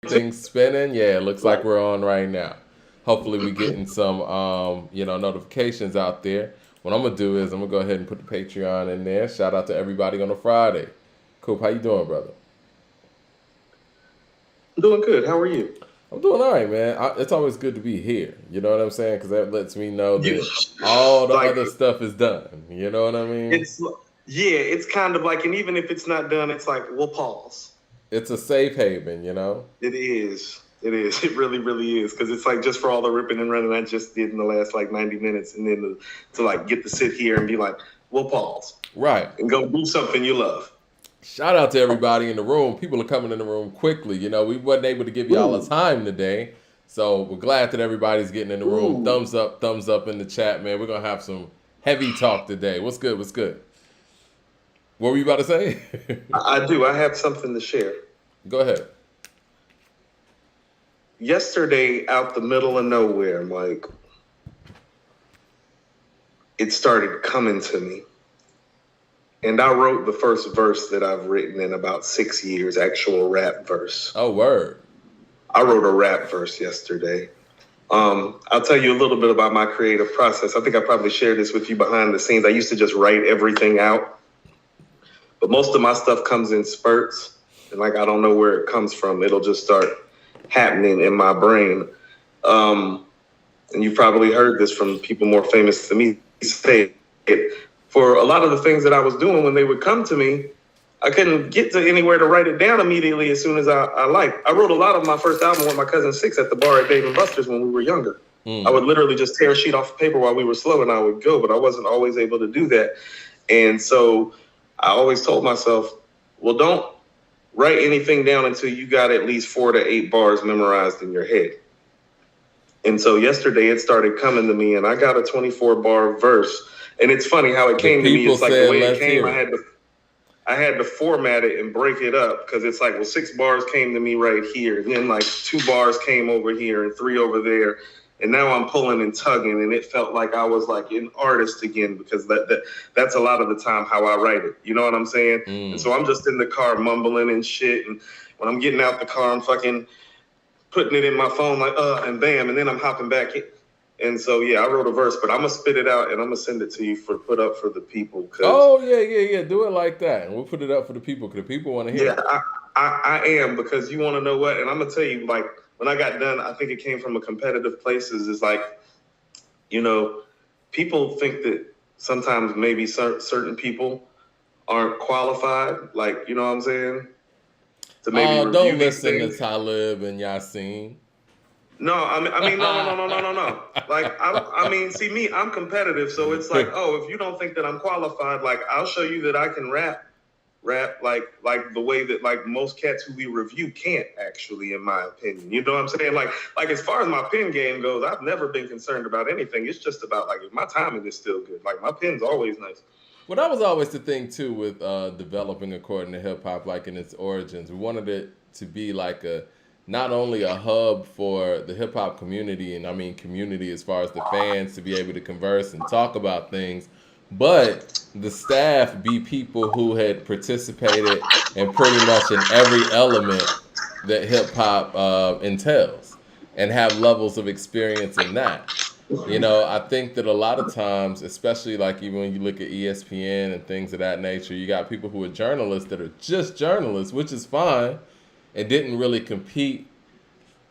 Things spinning. Yeah, it looks like we're on right now. Hopefully we getting some notifications out there. What I'm gonna do is I'm gonna go ahead and put the Patreon in there. Shout out to everybody on a Friday. Coop, how you doing, brother? I'm doing good. How are you? I'm doing all right, man. It's always good to be here. You know what I'm saying? Because that lets me know You that all the like other stuff is done. You know what I mean? it's yeah, it's kind of like, and even if it's not done, it's like we'll pause. It's a safe haven. You know. It is. It is. It really, really is. Because it's like just for all the ripping and running I just did in the last like 90 minutes, and then to like get to sit here and be like, we'll pause Right. and go do something you love. Shout out to everybody in the room. People are coming in the room quickly. You know, we wasn't able to give y'all a Ooh, time today. So we're glad that everybody's getting in the room. ooh. Thumbs up in the chat, man. We're gonna have some heavy talk today. What's good? What's good? What were you about to say? I do. I have something to share. Go ahead. Yesterday, out the middle of nowhere, like it started coming to me. And I wrote the first verse that I've written in about 6 years, actual rap verse. Oh, word. I wrote a rap verse yesterday. I'll tell you a little bit about my creative process. I think I probably shared this with you behind the scenes. I used to just write everything out, but most of my stuff comes in spurts. And like, I don't know where it comes from. It'll just start happening in my brain. And you've probably heard this from people more famous than me say it. For a lot of the things that I was doing when they would come to me, I couldn't get to anywhere to write it down immediately as soon as I liked. I wrote a lot of my first album with my cousin Six at the bar at Dave and Buster's when we were younger. I would literally just tear a sheet off of paper while we were slow and I would go, but I wasn't always able to do that. And so I always told myself, well, don't write anything down until you got at least 4 to 8 bars memorized in your head. And so yesterday it started coming to me and I got a 24 bar verse. And it's funny how it The came to me. people It's like the said, way it "Let's came, hear it." I had to format it and break it up because it's like, well, 6 bars came to me right here. And then like 2 bars came over here and 3 over there. And now I'm pulling and tugging. And it felt like I was like an artist again because that's a lot of the time how I write it. You know what I'm saying? And so I'm just in the car mumbling and shit. And when I'm getting out the car, I'm fucking putting it in my phone like, and bam. And then I'm hopping back in. And so, yeah, I wrote a verse, but I'm going to spit it out and I'm going to send it to you for put up for the people. Cause Oh yeah. Do it like that, and we'll put it up for the people because the people want to hear yeah, it. I am because you want to know what? And I'm going to tell you, like, when I got done, I think it came from a competitive place. Is like, you know, people think that sometimes maybe certain people aren't qualified, like, you know what I'm saying, to maybe Oh, review don't these listen to things. Talib and Yasin. No, no. Like, I mean, see me, I'm competitive, so it's like, oh, if you don't think that I'm qualified, like, I'll show you that I can rap like the way that like most cats who we review can't actually, in my opinion. You know what I'm saying? Like as far as my pen game goes, I've never been concerned about anything. It's just about like if my timing is still good. Like my pen's always nice. Well, that was always the thing too with developing according to hip hop, like in its origins. We wanted it to be like a not only a hub for the hip hop community, and I mean community as far as the fans to be able to converse and talk about things, but the staff be people who had participated in pretty much in every element that hip hop entails and have levels of experience in that. You know, I think that a lot of times, especially like even when you look at ESPN and things of that nature, you got people who are journalists that are just journalists, which is fine, and didn't really compete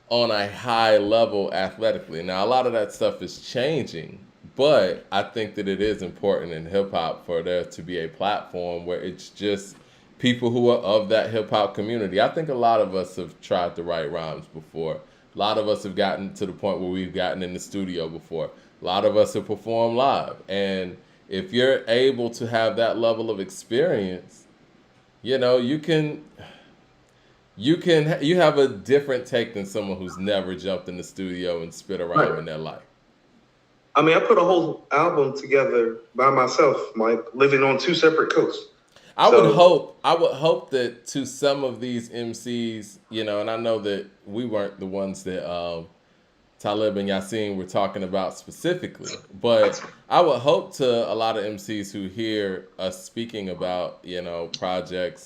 on a high level athletically. Now, a lot of that stuff is changing, but I think that it is important in hip hop for there to be a platform where it's just people who are of that hip hop community. I think a lot of us have tried to write rhymes before. A lot of us have gotten to the point where we've gotten in the studio before. A lot of us have performed live. And if you're able to have that level of experience, you know, you have a different take than someone who's never jumped in the studio and spit a Right. rhyme in their life. I mean, I put a whole album together by myself, Mike, living on 2 separate coasts. So I would hope that to some of these MCs, you know, and I know that we weren't the ones that Talib and Yasin were talking about specifically, but I would hope to a lot of MCs who hear us speaking about, you know, projects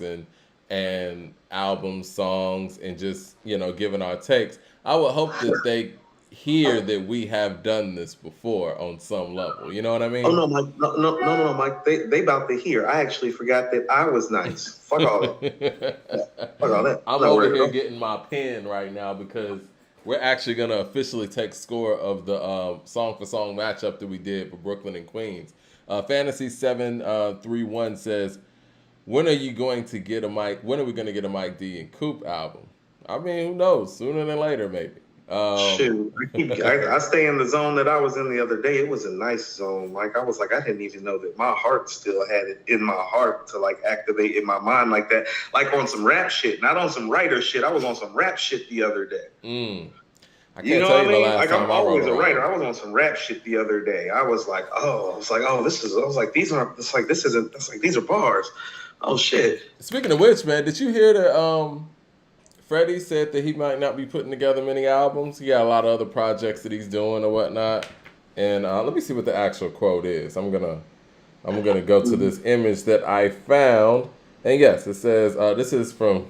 and albums, songs, and just, giving our takes. I would hope that they hear that we have done this before on some level. You know what I mean? Oh no, Mike! No, Mike. They about to hear. I actually forgot that I was nice. Fuck all that. Fuck all that. I'm over here getting my pen right now because we're actually gonna officially take score of the song for song matchup that we did for Brooklyn and Queens. Fantasy 731 says, when are we going to get a Mike D and Coop album? I mean, who knows? Sooner than later, maybe. Shoot, I stay in the zone that I was in the other day. It was a nice zone. Like, I was like, I didn't even know that my heart still had it in my heart to like activate in my mind like that. Like on some rap shit, not on some writer shit. I was on some rap shit the other day. I can't tell you the last time I'm always a writer. I was on some rap shit the other day. I was like, these are bars. Oh shit. Speaking of which, man, did you hear that Freddie said that he might not be putting together many albums? He got a lot of other projects that he's doing or whatnot. And let me see what the actual quote is. I'm gonna go to this image that I found. And yes, it says this is from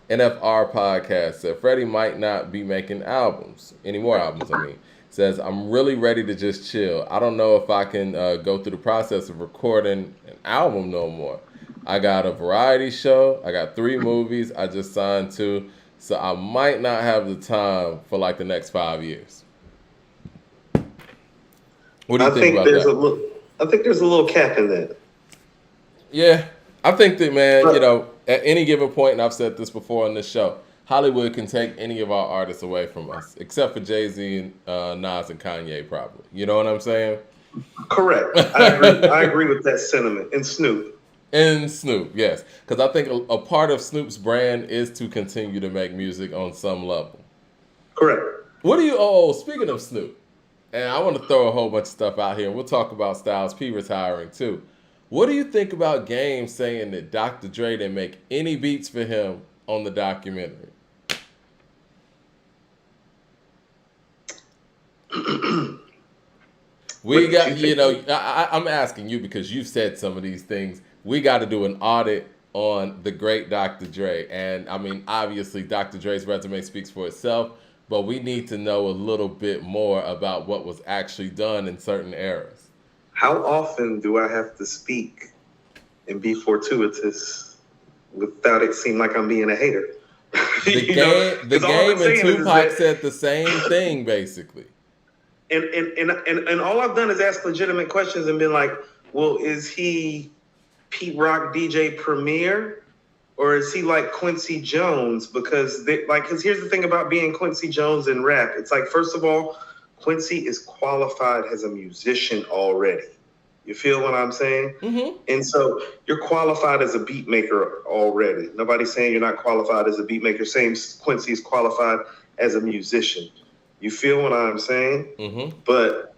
NFR podcast. Said Freddie might not be making any more albums. I mean, says I'm really ready to just chill. I don't know if I can go through the process of recording an album no more. I got a variety show. I got 3 movies I just signed to. So I might not have the time for like the next 5 years. What do you think about that? I think there's a little cap in that. Yeah. I think that, man, at any given point, and I've said this before on this show, Hollywood can take any of our artists away from us, except for Jay-Z, and Nas, and Kanye, probably. You know what I'm saying? Correct. I agree with that sentiment. And Snoop. And Snoop, yes. Because I think a part of Snoop's brand is to continue to make music on some level. Correct. Speaking of Snoop, and I want to throw a whole bunch of stuff out here, and we'll talk about Styles P retiring too. What do you think about Game saying that Dr. Dre didn't make any beats for him on the documentary? I'm asking you because you've said some of these things. We got to do an audit on the great Dr. Dre. And I mean, obviously, Dr. Dre's resume speaks for itself, but we need to know a little bit more about what was actually done in certain eras. How often do I have to speak and be fortuitous without it seem like I'm being a hater? The Game and Tupac said the same thing, basically. And all I've done is ask legitimate questions and been like, well, is he Pete Rock DJ Premier, or is he like Quincy Jones? Because here's the thing about being Quincy Jones in rap. It's like, first of all, Quincy is qualified as a musician already. You feel what I'm saying? Mm-hmm. And so you're qualified as a beat maker already. Nobody's saying you're not qualified as a beat maker. Saying Quincy is qualified as a musician. You feel what I'm saying? Mm-hmm. But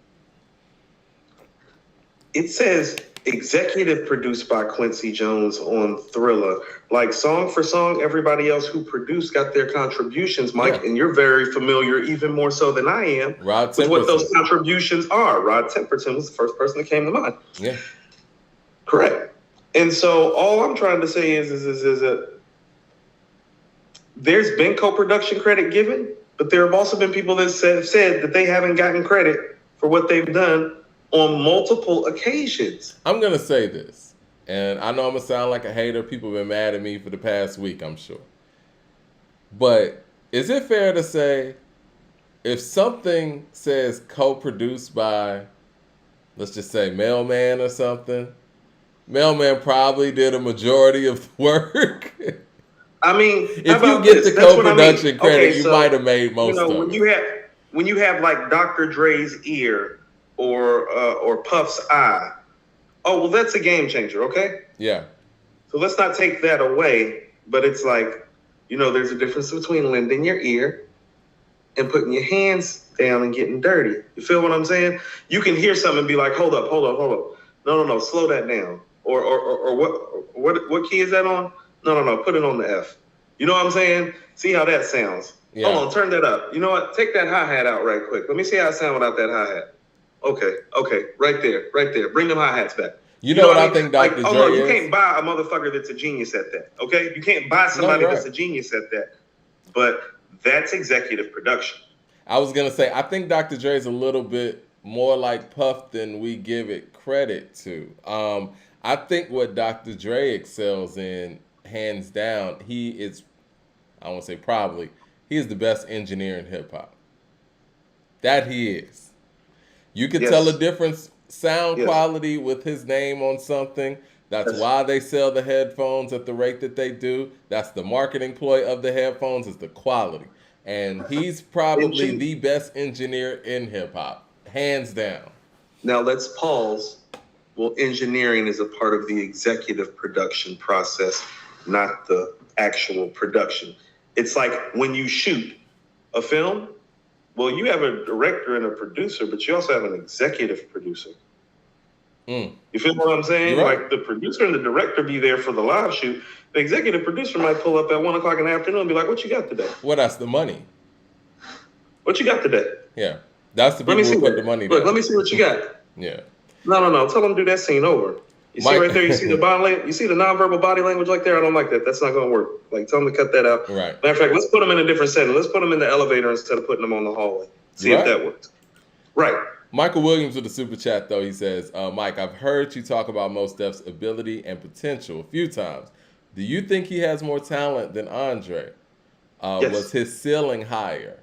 it says executive produced by Quincy Jones on Thriller. Like song for song, everybody else who produced got their contributions, Mike, yeah. And you're very familiar, even more so than I am, with what those contributions are. Rod Temperton was the first person that came to mind. Yeah. Correct. And so all I'm trying to say is that there's been co-production credit given, but there have also been people that have said that they haven't gotten credit for what they've done on multiple occasions. I'm going to say this, and I know I'm going to sound like a hater. People have been mad at me for the past week, I'm sure. But is it fair to say if something says co-produced by, let's just say, Mailman or something, Mailman probably did a majority of the work? I mean, if you get the co-production credit, you might have made most of it. When you have like Dr. Dre's ear, or Puff's eye. Oh, well, that's a game changer, okay? Yeah. So let's not take that away, but it's like, there's a difference between lending your ear and putting your hands down and getting dirty. You feel what I'm saying? You can hear something and be like, hold up. No, slow that down. Or what key is that on? No, put it on the F. You know what I'm saying? See how that sounds. Yeah. Hold on, turn that up. You know what? Take that hi-hat out right quick. Let me see how it sounds without that hi-hat. Okay, right there. Bring them hi-hats back. You know what I think Like, Dr. oh Dre no, you is? can't buy a motherfucker that's a genius at that. Okay, you can't buy somebody right. that's a genius at that. But that's executive production. I was gonna say I think Dr. Dre is a little bit more like Puff than we give it credit to. I think what Dr. Dre excels in, hands down, he is, I won't say probably, he is the best engineer in hip hop. That he is. You can tell a difference sound quality with his name on something. That's why they sell the headphones at the rate that they do. That's the marketing ploy of the headphones, is the quality. And he's probably the best engineer in hip hop, hands down. Now let's pause. Well, engineering is a part of the executive production process, not the actual production. It's like when you shoot a film, well, you have a director and a producer, but you also have an executive producer. You feel what I'm saying? Right. Like the producer and the director be there for the live shoot. The executive producer might pull up at 1 o'clock in the afternoon and be like, "What you got today?" Well, that's the money. What you got today? Yeah, that's the people who put the money down. Look, let me see what you got. Yeah. No. Tell them to do that scene over. You see right there, you see the body language, you see the nonverbal body language like there? I don't like that. That's not going to work. Like, tell them to cut that out. Right. Matter of fact, let's put them in a different setting. Let's put them in the elevator instead of putting them on the hallway. See if that works. Right. Michael Williams with the super chat, though, he says, Mike, I've heard you talk about Mos Def's ability and potential a few times. Do you think he has more talent than Andre? Yes. Was his ceiling higher?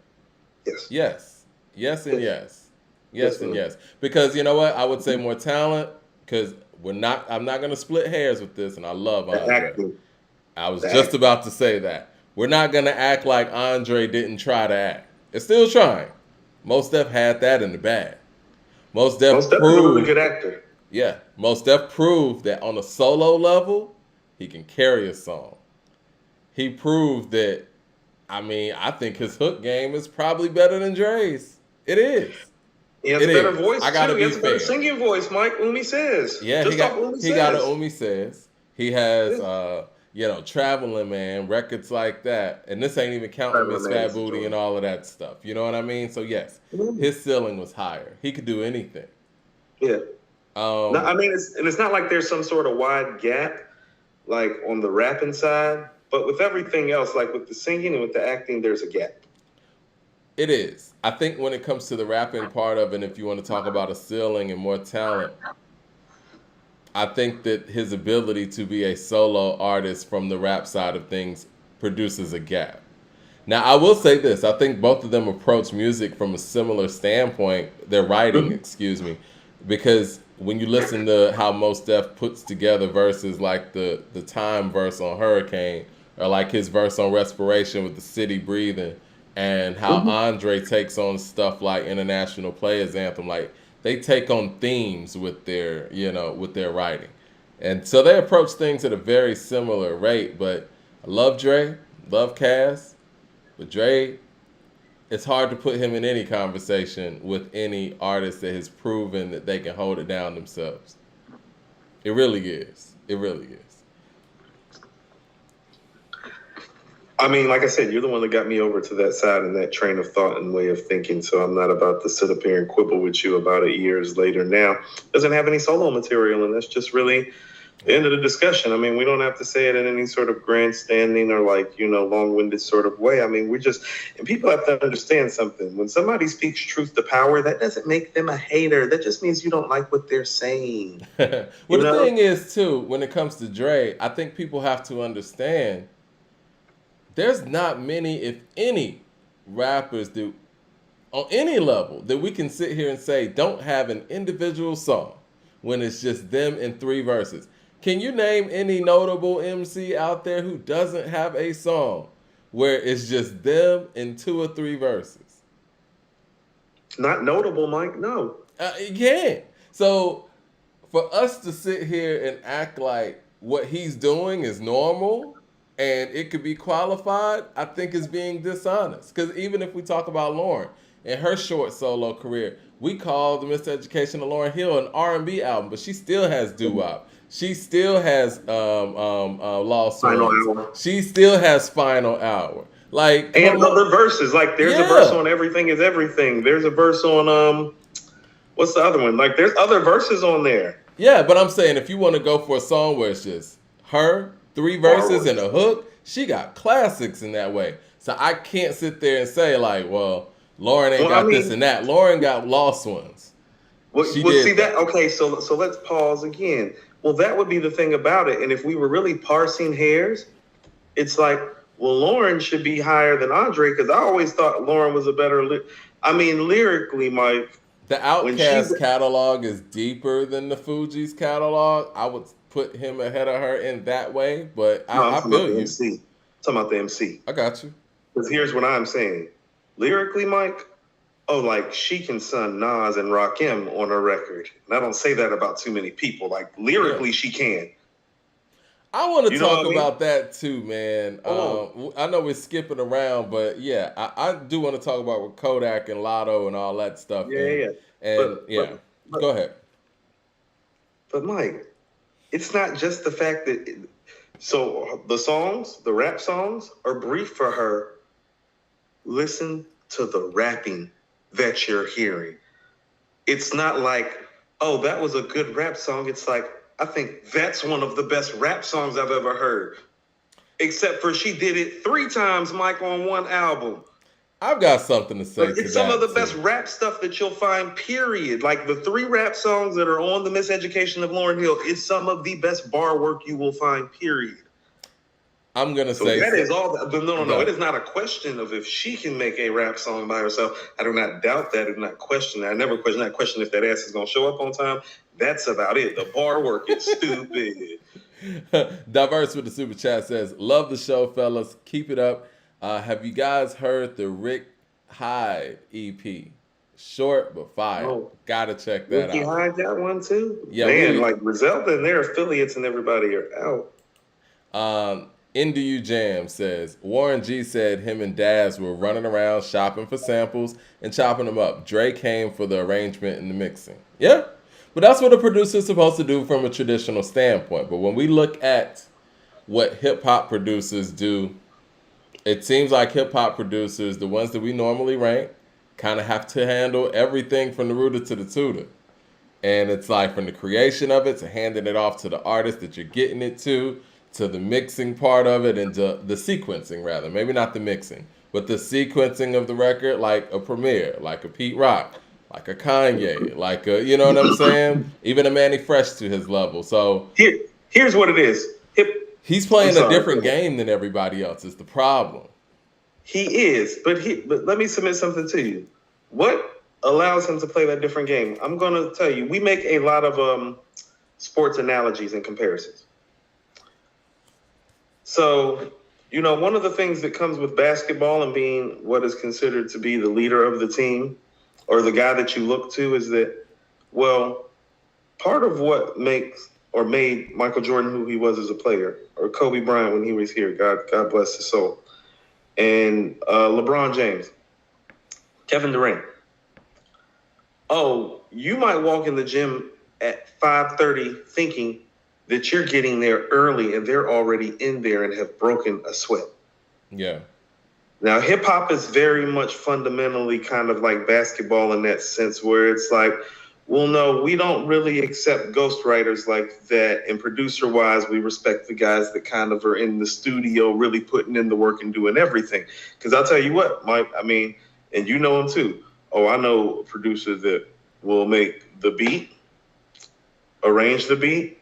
Yes. Yes. Yes and yes. Yes and yes. Because you know what? I would say more talent, because I'm not going to split hairs with this, and I love Andre. I was just about to say that. We're not going to act like Andre didn't try to act. It's still trying. Mos Def had that in the bag. Mos Def proved, is a really good actor. Yeah, Mos Def proved that on a solo level, he can carry a song. He proved that, I think his hook game is probably better than Dre's. It is. He has a better voice, too. He has a better singing voice, Mike. Umi says. Yeah, he got a Umi says. He has, Traveling Man, records like that. And this ain't even counting Miss Fat Booty and all of that stuff. You know what I mean? So, yes, his ceiling was higher. He could do anything. Yeah. It's not like there's some sort of wide gap, like on the rapping side. But with everything else, like with the singing and with the acting, there's a gap. It is. I think when it comes to the rapping part of it, if you want to talk about a ceiling and more talent, I think that his ability to be a solo artist from the rap side of things produces a gap. Now, I will say this. I think both of them approach music from a similar standpoint. Their writing, because when you listen to how Mos Def puts together verses like the Time verse on Hurricane, or like his verse on Respiration with the City Breathing, and how Andre takes on stuff like International Players Anthem, like they take on themes with their writing. And so they approach things at a very similar rate. But I love Dre, love Cass, but Dre, it's hard to put him in any conversation with any artist that has proven that they can hold it down themselves. It really is. It really is. Like I said, you're the one that got me over to that side and that train of thought and way of thinking. So I'm not about to sit up here and quibble with you about it years later. Now, doesn't have any solo material, and that's just really the end of the discussion. We don't have to say it in any sort of grandstanding or long-winded sort of way. And people have to understand something. When somebody speaks truth to power, that doesn't make them a hater. That just means you don't like what they're saying. The thing is, too, when it comes to Dre, I think people have to understand there's not many, if any, rappers that on any level that we can sit here and say don't have an individual song when it's just them in 3 verses. Can you name any notable MC out there who doesn't have a song where it's just them in 2 or 3 verses? Not notable, Mike. No. You can't. So for us to sit here and act like what he's doing is normal and it could be qualified, I think is being dishonest. Because even if we talk about Lauryn, in her short solo career, we call the Miseducation of Lauryn Hill an R&B album, but she still has doo-wop. She still has Lost Songs. She still has Final Hour. And other verses. There's a verse on Everything Is Everything. There's a verse on, what's the other one? There's other verses on there. Yeah, but I'm saying if you want to go for a song where it's just her, 3 verses and a hook, she got classics in that way. So I can't sit there and say like, well, Lauryn ain't got this and that. Lauryn got lost ones. Well, She see did that. Okay, so let's pause again. Well, that would be the thing about it. And if we were really parsing hairs, it's like, well, Lauryn should be higher than Andre because I always thought Lauryn was a better. Lyrically, Mike. The Outkast catalog is deeper than the Fugees catalog. I would put him ahead of her in that way, but I feel you. MC. I'm talking about the MC. I got you. Because here's what I'm saying. Lyrically, Mike, like she can son Nas and Rakim on her record. And I don't say that about too many people. Like lyrically, she can. I want to talk about that too, man. I know we're skipping around, but yeah, I do want to talk about with Kodak and Lotto and all that stuff. Go ahead. But Mike, it's not just the fact that. So the rap songs are brief for her. Listen to the rapping that you're hearing. It's not like, oh, that was a good rap song. It's like, I think that's one of the best rap songs I've ever heard. Except for she did it 3 times, Mike, on one album. I've got something to say. It's some of the best rap stuff that you'll find, period. Like the 3 rap songs that are on The Miseducation of Lauryn Hill, it's some of the best bar work you will find, period. I'm going to say that is all. No. It is not a question of if she can make a rap song by herself. I do not doubt that. I do not question that. I never question that. Question if that ass is going to show up on time. That's about it. The bar work is stupid. Diverse with the super chat says, love the show, fellas. Keep it up. Have you guys heard the Rick Hyde EP? Short but fire. Oh, gotta check that Ricky out. Hyde got one too? Yeah, man, like Griselda and their affiliates and everybody are out. Into You Jam says, Warren G said him and Daz were running around shopping for samples and chopping them up. Dre came for the arrangement and the mixing. Yeah, but that's what a producer is supposed to do from a traditional standpoint. But when we look at what hip-hop producers do, it seems like hip-hop producers, the ones that we normally rank, kind of have to handle everything from the rooter to the tutor. And it's like from the creation of it to handing it off to the artist that you're getting it to the mixing part of it, and to the sequencing, rather. Maybe not the mixing, but the sequencing of the record, like a Premier, like a Pete Rock, like a Kanye, like a, you know what I'm saying? Even a Manny Fresh to his level. So here's what it is. He's playing a different game than everybody else is the problem. He is, but let me submit something to you. What allows him to play that different game? I'm going to tell you, we make a lot of sports analogies and comparisons. So, one of the things that comes with basketball and being what is considered to be the leader of the team or the guy that you look to is that, well, part of what makes or made Michael Jordan who he was as a player, or Kobe Bryant when he was here, God bless his soul, and LeBron James, Kevin Durant. Oh, you might walk in the gym at 5:30 thinking that you're getting there early and they're already in there and have broken a sweat. Yeah. Now, hip hop is very much fundamentally kind of like basketball in that sense, where it's like, well, no, we don't really accept ghostwriters like that. And producer wise, we respect the guys that kind of are in the studio really putting in the work and doing everything. Because I'll tell you what, Mike, and you know him too. Oh, I know a producer that will make the beat, arrange the beat,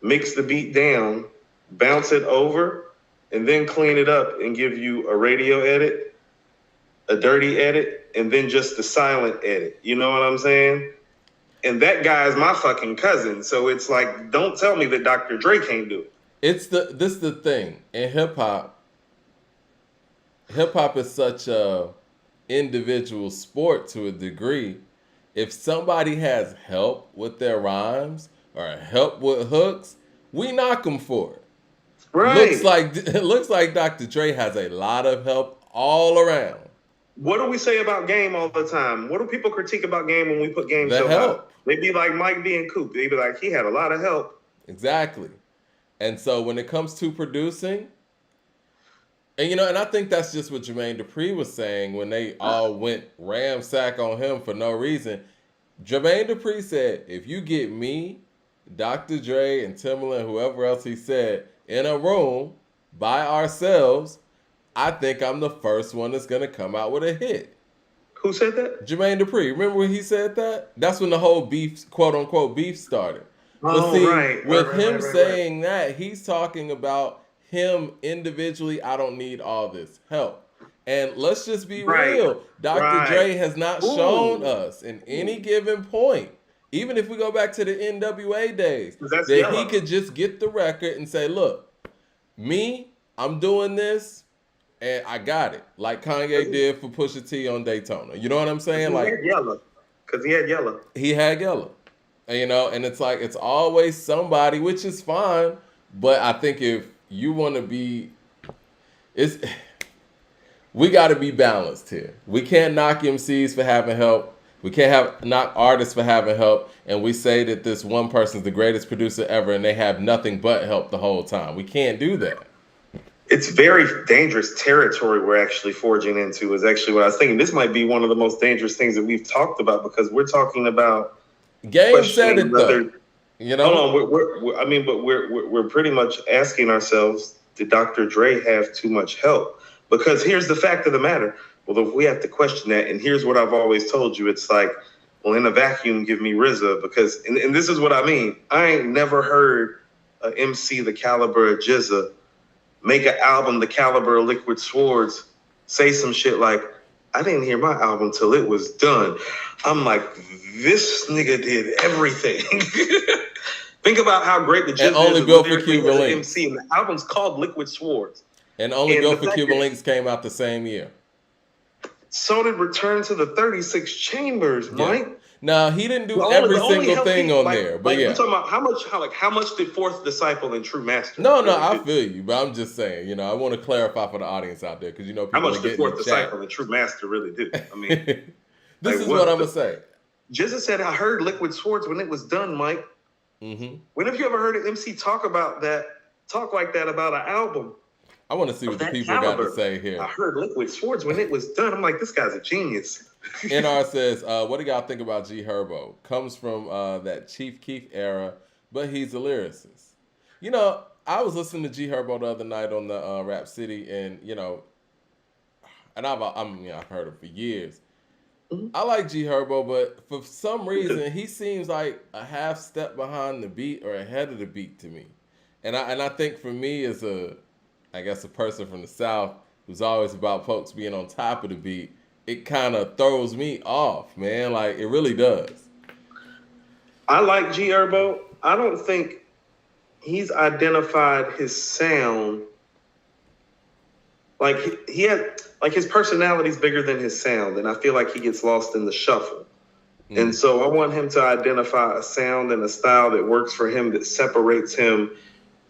mix the beat down, bounce it over, and then clean it up and give you a radio edit, a dirty edit, and then just the silent edit. You know what I'm saying? And that guy is my fucking cousin. So it's like, don't tell me that Dr. Dre can't do it. This is the thing. In hip-hop is such a individual sport to a degree. If somebody has help with their rhymes or help with hooks, we knock them for it. Right. It looks like Dr. Dre has a lot of help all around. What do we say about Game all the time? What do people critique about Game when we put Game the so help. high? They be like Mike D and Coop. They be like, he had a lot of help. Exactly. And so when it comes to producing, and I think that's just what Jermaine Dupri was saying when they all went ramsack on him for no reason. Jermaine Dupri said, if you get me Dr. Dre and Timbaland, whoever else he said, in a room by ourselves, I think I'm the first one that's gonna come out with a hit. Who said that? Jermaine Dupri. Remember when he said that? That's when the whole beef, quote unquote, beef started. But see, with him saying that, he's talking about him individually. I don't need all this help. And let's just be real. Dr. Dre has not shown us in any given point, even if we go back to the NWA days, that he could just get the record and say, look, me, I'm doing this, and I got it. Like Kanye did for Pusha T on Daytona. You know what I'm saying? He had Yella. Because he had Yella. He had Yella. You know, and it's like, it's always somebody, which is fine. But I think if you want to be, we got to be balanced here. We can't knock MCs for having help. We can't knock artists for having help. And we say that this one person's the greatest producer ever and they have nothing but help the whole time. We can't do that. It's very dangerous territory we're actually forging into, is actually what I was thinking. This might be one of the most dangerous things that we've talked about, because we're talking about Game said it though. You know, hold on. We're pretty much asking ourselves, did Dr. Dre have too much help? Because here's the fact of the matter. Well, we have to question that. And here's what I've always told you. It's like, well, in a vacuum, give me RZA, because, and this is what I mean. I ain't never heard a MC the caliber of RZA make an album the caliber of Liquid Swords say some shit like, I didn't hear my album till it was done. I'm like, this nigga did everything. Think about how great the and only built for Cuban Links. MC, and the album's called Liquid Swords. And only built for Cuban Links came out the same year. So did Return to the 36 Chambers, Mike. No, he didn't do every single thing on there. But yeah, we're talking about how much did Fourth Disciple and True Master? No, I feel you, but I'm just saying, you know, I want to clarify for the audience out there, because you know people how much did Fourth Disciple and True Master really do? I mean, this is what I'm gonna say. RZA said, "I heard Liquid Swords when it was done, Mike." Mm-hmm. When have you ever heard an MC talk like that about an album? I want to see what the people got to say here. I heard Liquid Swords when it was done. I'm like, this guy's a genius. NR says, what do y'all think about G Herbo? Comes from that Chief Keef era, but he's a lyricist. You know, I was listening to G Herbo the other night on the Rap City, and you know, and I've heard him for years. Mm-hmm. I like G Herbo, but for some reason he seems like a half step behind the beat or ahead of the beat to me. And I think for me as a person from the South who's always about folks being on top of the beat, it kind of throws me off, man. Like, it really does. I like G Herbo. I don't think he's identified his sound. Like, he had, like, his personality is bigger than his sound, and I feel like he gets lost in the shuffle. Mm. And so I want him to identify a sound and a style that works for him, that separates him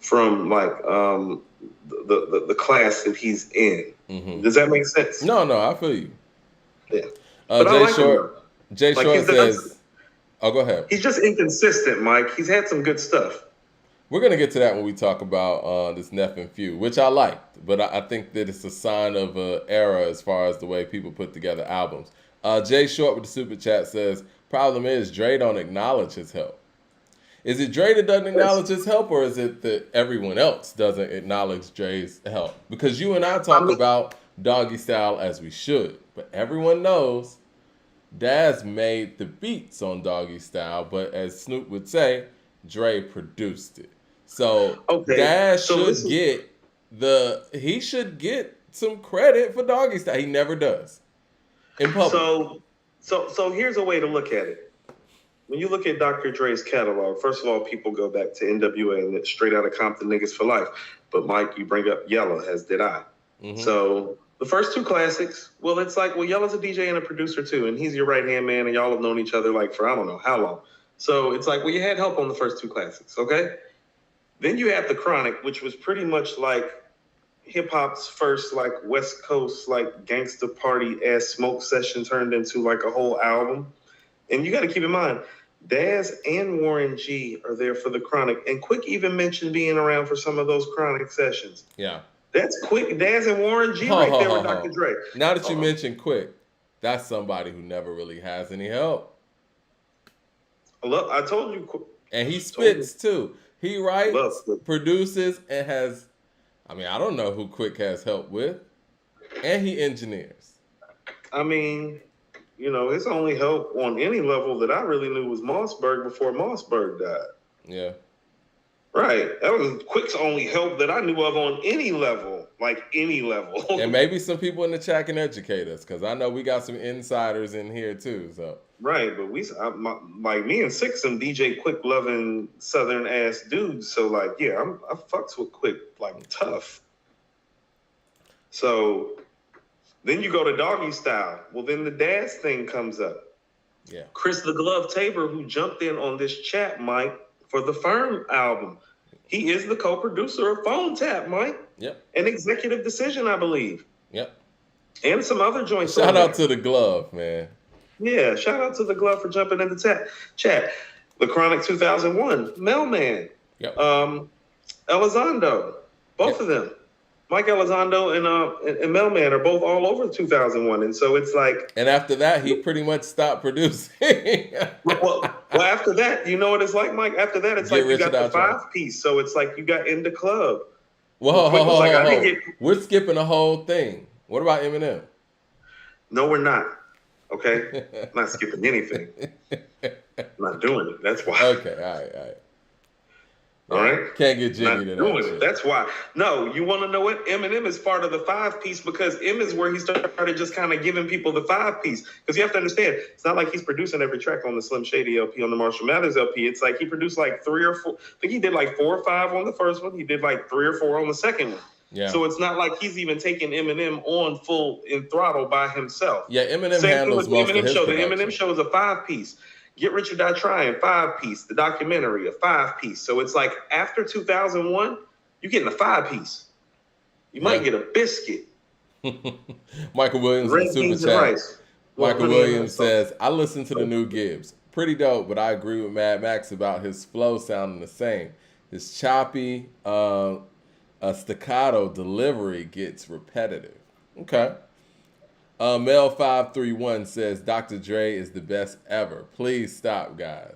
from, like, the class that he's in. Mm-hmm. Does that make sense? No, I feel you. Yeah. Jay Short says, go ahead. He's just inconsistent, Mike. He's had some good stuff. We're going to get to that when we talk about this Neff and Few, which I liked, but I think that it's a sign of an era as far as the way people put together albums. Jay Short with the super chat says, problem is Dre don't acknowledge his help. Is it Dre that doesn't acknowledge his help, or is it that everyone else doesn't acknowledge Dre's help? Because you and I talk about Doggy Style as we should, but everyone knows Daz made the beats on Doggy Style, but as Snoop would say, Dre produced it. So Daz should get some credit for Doggy Style. He never does in public. So here's a way to look at it. When you look at Dr. Dre's catalog, first of all, people go back to NWA and it's straight out of Compton niggas for life. But Mike, you bring up Yella, as did I. Mm-hmm. So the first two classics, well, it's like, well, Yella's a DJ and a producer too, and he's your right-hand man, and y'all have known each other like for I don't know how long. So it's like, well, you had help on the first two classics, okay? Then you have The Chronic, which was pretty much like hip-hop's first like West Coast like gangster party-ass smoke session turned into like a whole album. And you got to keep in mind, Daz and Warren G are there for The Chronic. And Quick even mentioned being around for some of those Chronic sessions. Yeah. That's Quick, Daz and Warren G right there with Dr. Dre. Now that you mentioned Quick, that's somebody who never really has any help. Look, I told you, And he spits too. He writes, Love. produces, and has, I mean, I don't know who Quick has help with. And he engineers. I mean, his only help on any level that I really knew was Mossberg before Mossberg died. Yeah. Right. That was Quick's only help that I knew of on any level, like any level. And maybe some people in the chat can educate us, because I know we got some insiders in here too. So. Right, but like me and Six, some DJ Quick loving Southern ass dudes. So like, yeah, I fucks with Quick like tough. So then you go to Doggy Style. Well, then the Daz thing comes up. Yeah. Chris the Glove Tabor, who jumped in on this chat, Mike, for the Firm album. He is the co-producer of Phone Tap, Mike. Yep. An Executive Decision, I believe. Yep. And some other joints. Shout out to the Glove, man. Yeah, shout out to the Glove for jumping in the chat. The Chronic 2001, Mailman. Yep. Elizondo, both of them. Mike Elizondo and Mailman are both all over 2001, and so it's like. And after that, he pretty much stopped producing. well, after that, you know what it's like, Mike. After that, it's like you got the 5-piece, so it's like you got In the Club. Whoa. We're skipping the whole thing. What about Eminem? No, we're not. Okay, I'm not skipping anything. I'm not doing it. That's why. Okay, all right. All right. Can't get jiggy to that. That's why. No, you want to know what? Eminem is part of the 5-piece because M is where he started just kind of giving people the 5-piece. Because you have to understand, it's not like he's producing every track on the Slim Shady LP, on the Marshall Mathers LP. It's like he produced like 3 or 4. I think he did like 4 or 5 on the first one. He did like 3 or 4 on the second one. Yeah. So it's not like he's even taking Eminem on full in throttle by himself. Yeah, Eminem handles most of his show. production. The Eminem show is a 5-piece. Get Rich or Die Trying, 5-piece. The documentary, a 5-piece. So it's like after 2001, you're getting a 5-piece. You might get a biscuit. Michael Williams in Super Chat. Michael Williams says, I listened to the new Gibbs. Pretty dope, but I agree with Mad Max about his flow sounding the same. His choppy staccato delivery gets repetitive. Okay. Mel 531 says Dr. Dre is the best ever. Please stop, guys.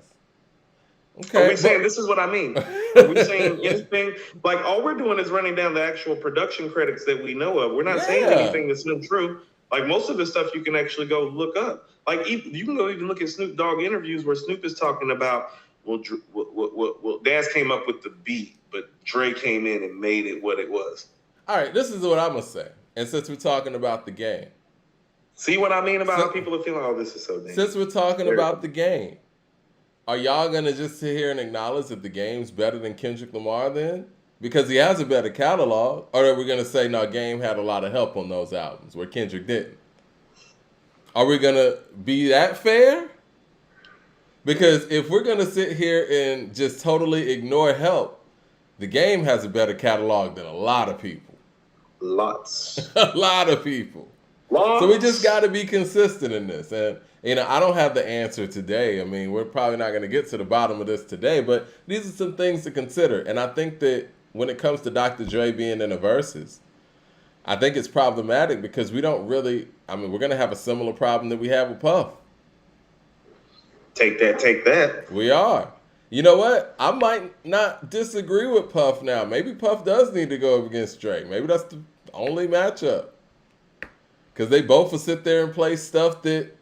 Okay. Are we saying this is what I mean? Are we saying anything? Like all we're doing is running down the actual production credits that we know of. We're not saying anything that's not true. Like most of the stuff you can actually go look up. Like you can go even look at Snoop Dogg interviews where Snoop is talking about, well, Daz came up with the beat, but Dre came in and made it what it was. All right, this is what I'm going to say. And since we're talking about the game. See what I mean about how people are feeling? Oh, this is so dangerous. Since we're talking about the game, are y'all going to just sit here and acknowledge that the game's better than Kendrick Lamar then? Because he has a better catalog. Or are we going to say, no, Game had a lot of help on those albums where Kendrick didn't? Are we going to be that fair? Because if we're going to sit here and just totally ignore help, the Game has a better catalog than a lot of people. Lots. A lot of people. So we just got to be consistent in this. And, I don't have the answer today. I mean, we're probably not going to get to the bottom of this today, but these are some things to consider. And I think that when it comes to Dr. Dre being in the verses, I think it's problematic because we don't really, we're going to have a similar problem that we have with Puff. Take that. We are. You know what? I might not disagree with Puff now. Maybe Puff does need to go up against Drake. Maybe that's the only matchup. Because they both will sit there and play stuff that,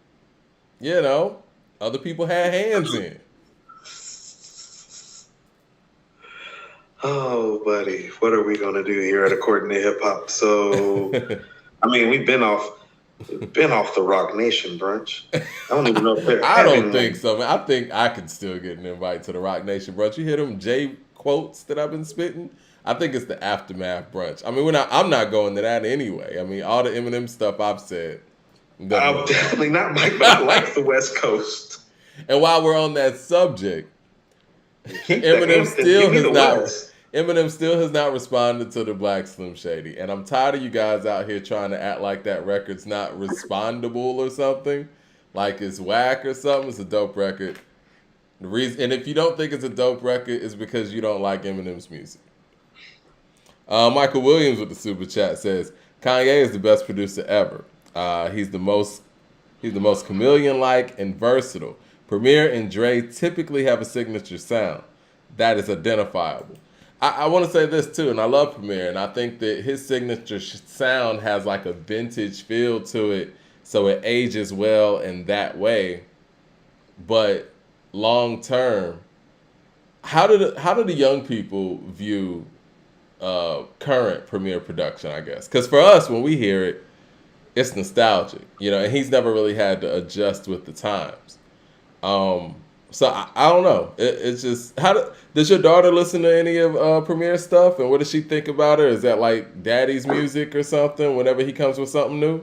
other people had hands in. Oh, buddy, what are we going to do here at According to Hip Hop? So, we've been off the Rock Nation brunch. I don't even know if they're I don't think so, man. I think I could still get an invite to the Rock Nation brunch. You hear them J quotes that I've been spitting? I think it's the Aftermath brunch. I'm not going to that anyway. All the Eminem stuff I've said. I'm definitely not, Mike, but I like the West Coast. And while we're on that subject, Eminem still has not responded to the Black Slim Shady. And I'm tired of you guys out here trying to act like that record's not respondable or something. Like it's whack or something. It's a dope record. And if you don't think it's a dope record, it's because you don't like Eminem's music. Michael Williams with the super chat says Kanye is the best producer ever. He's the most chameleon-like and versatile. Premier and Dre typically have a signature sound that is identifiable. I want to say this too, and I love Premier, and I think that his signature sound has like a vintage feel to it, so it ages well in that way. But long term, how do the young people view current Premier production? I guess because for us, when we hear it, it's nostalgic, and he's never really had to adjust with the times. So I don't know. It's just does your daughter listen to any of Premier stuff, and what does she think about it? Is that like daddy's music or something? Whenever he comes with something new,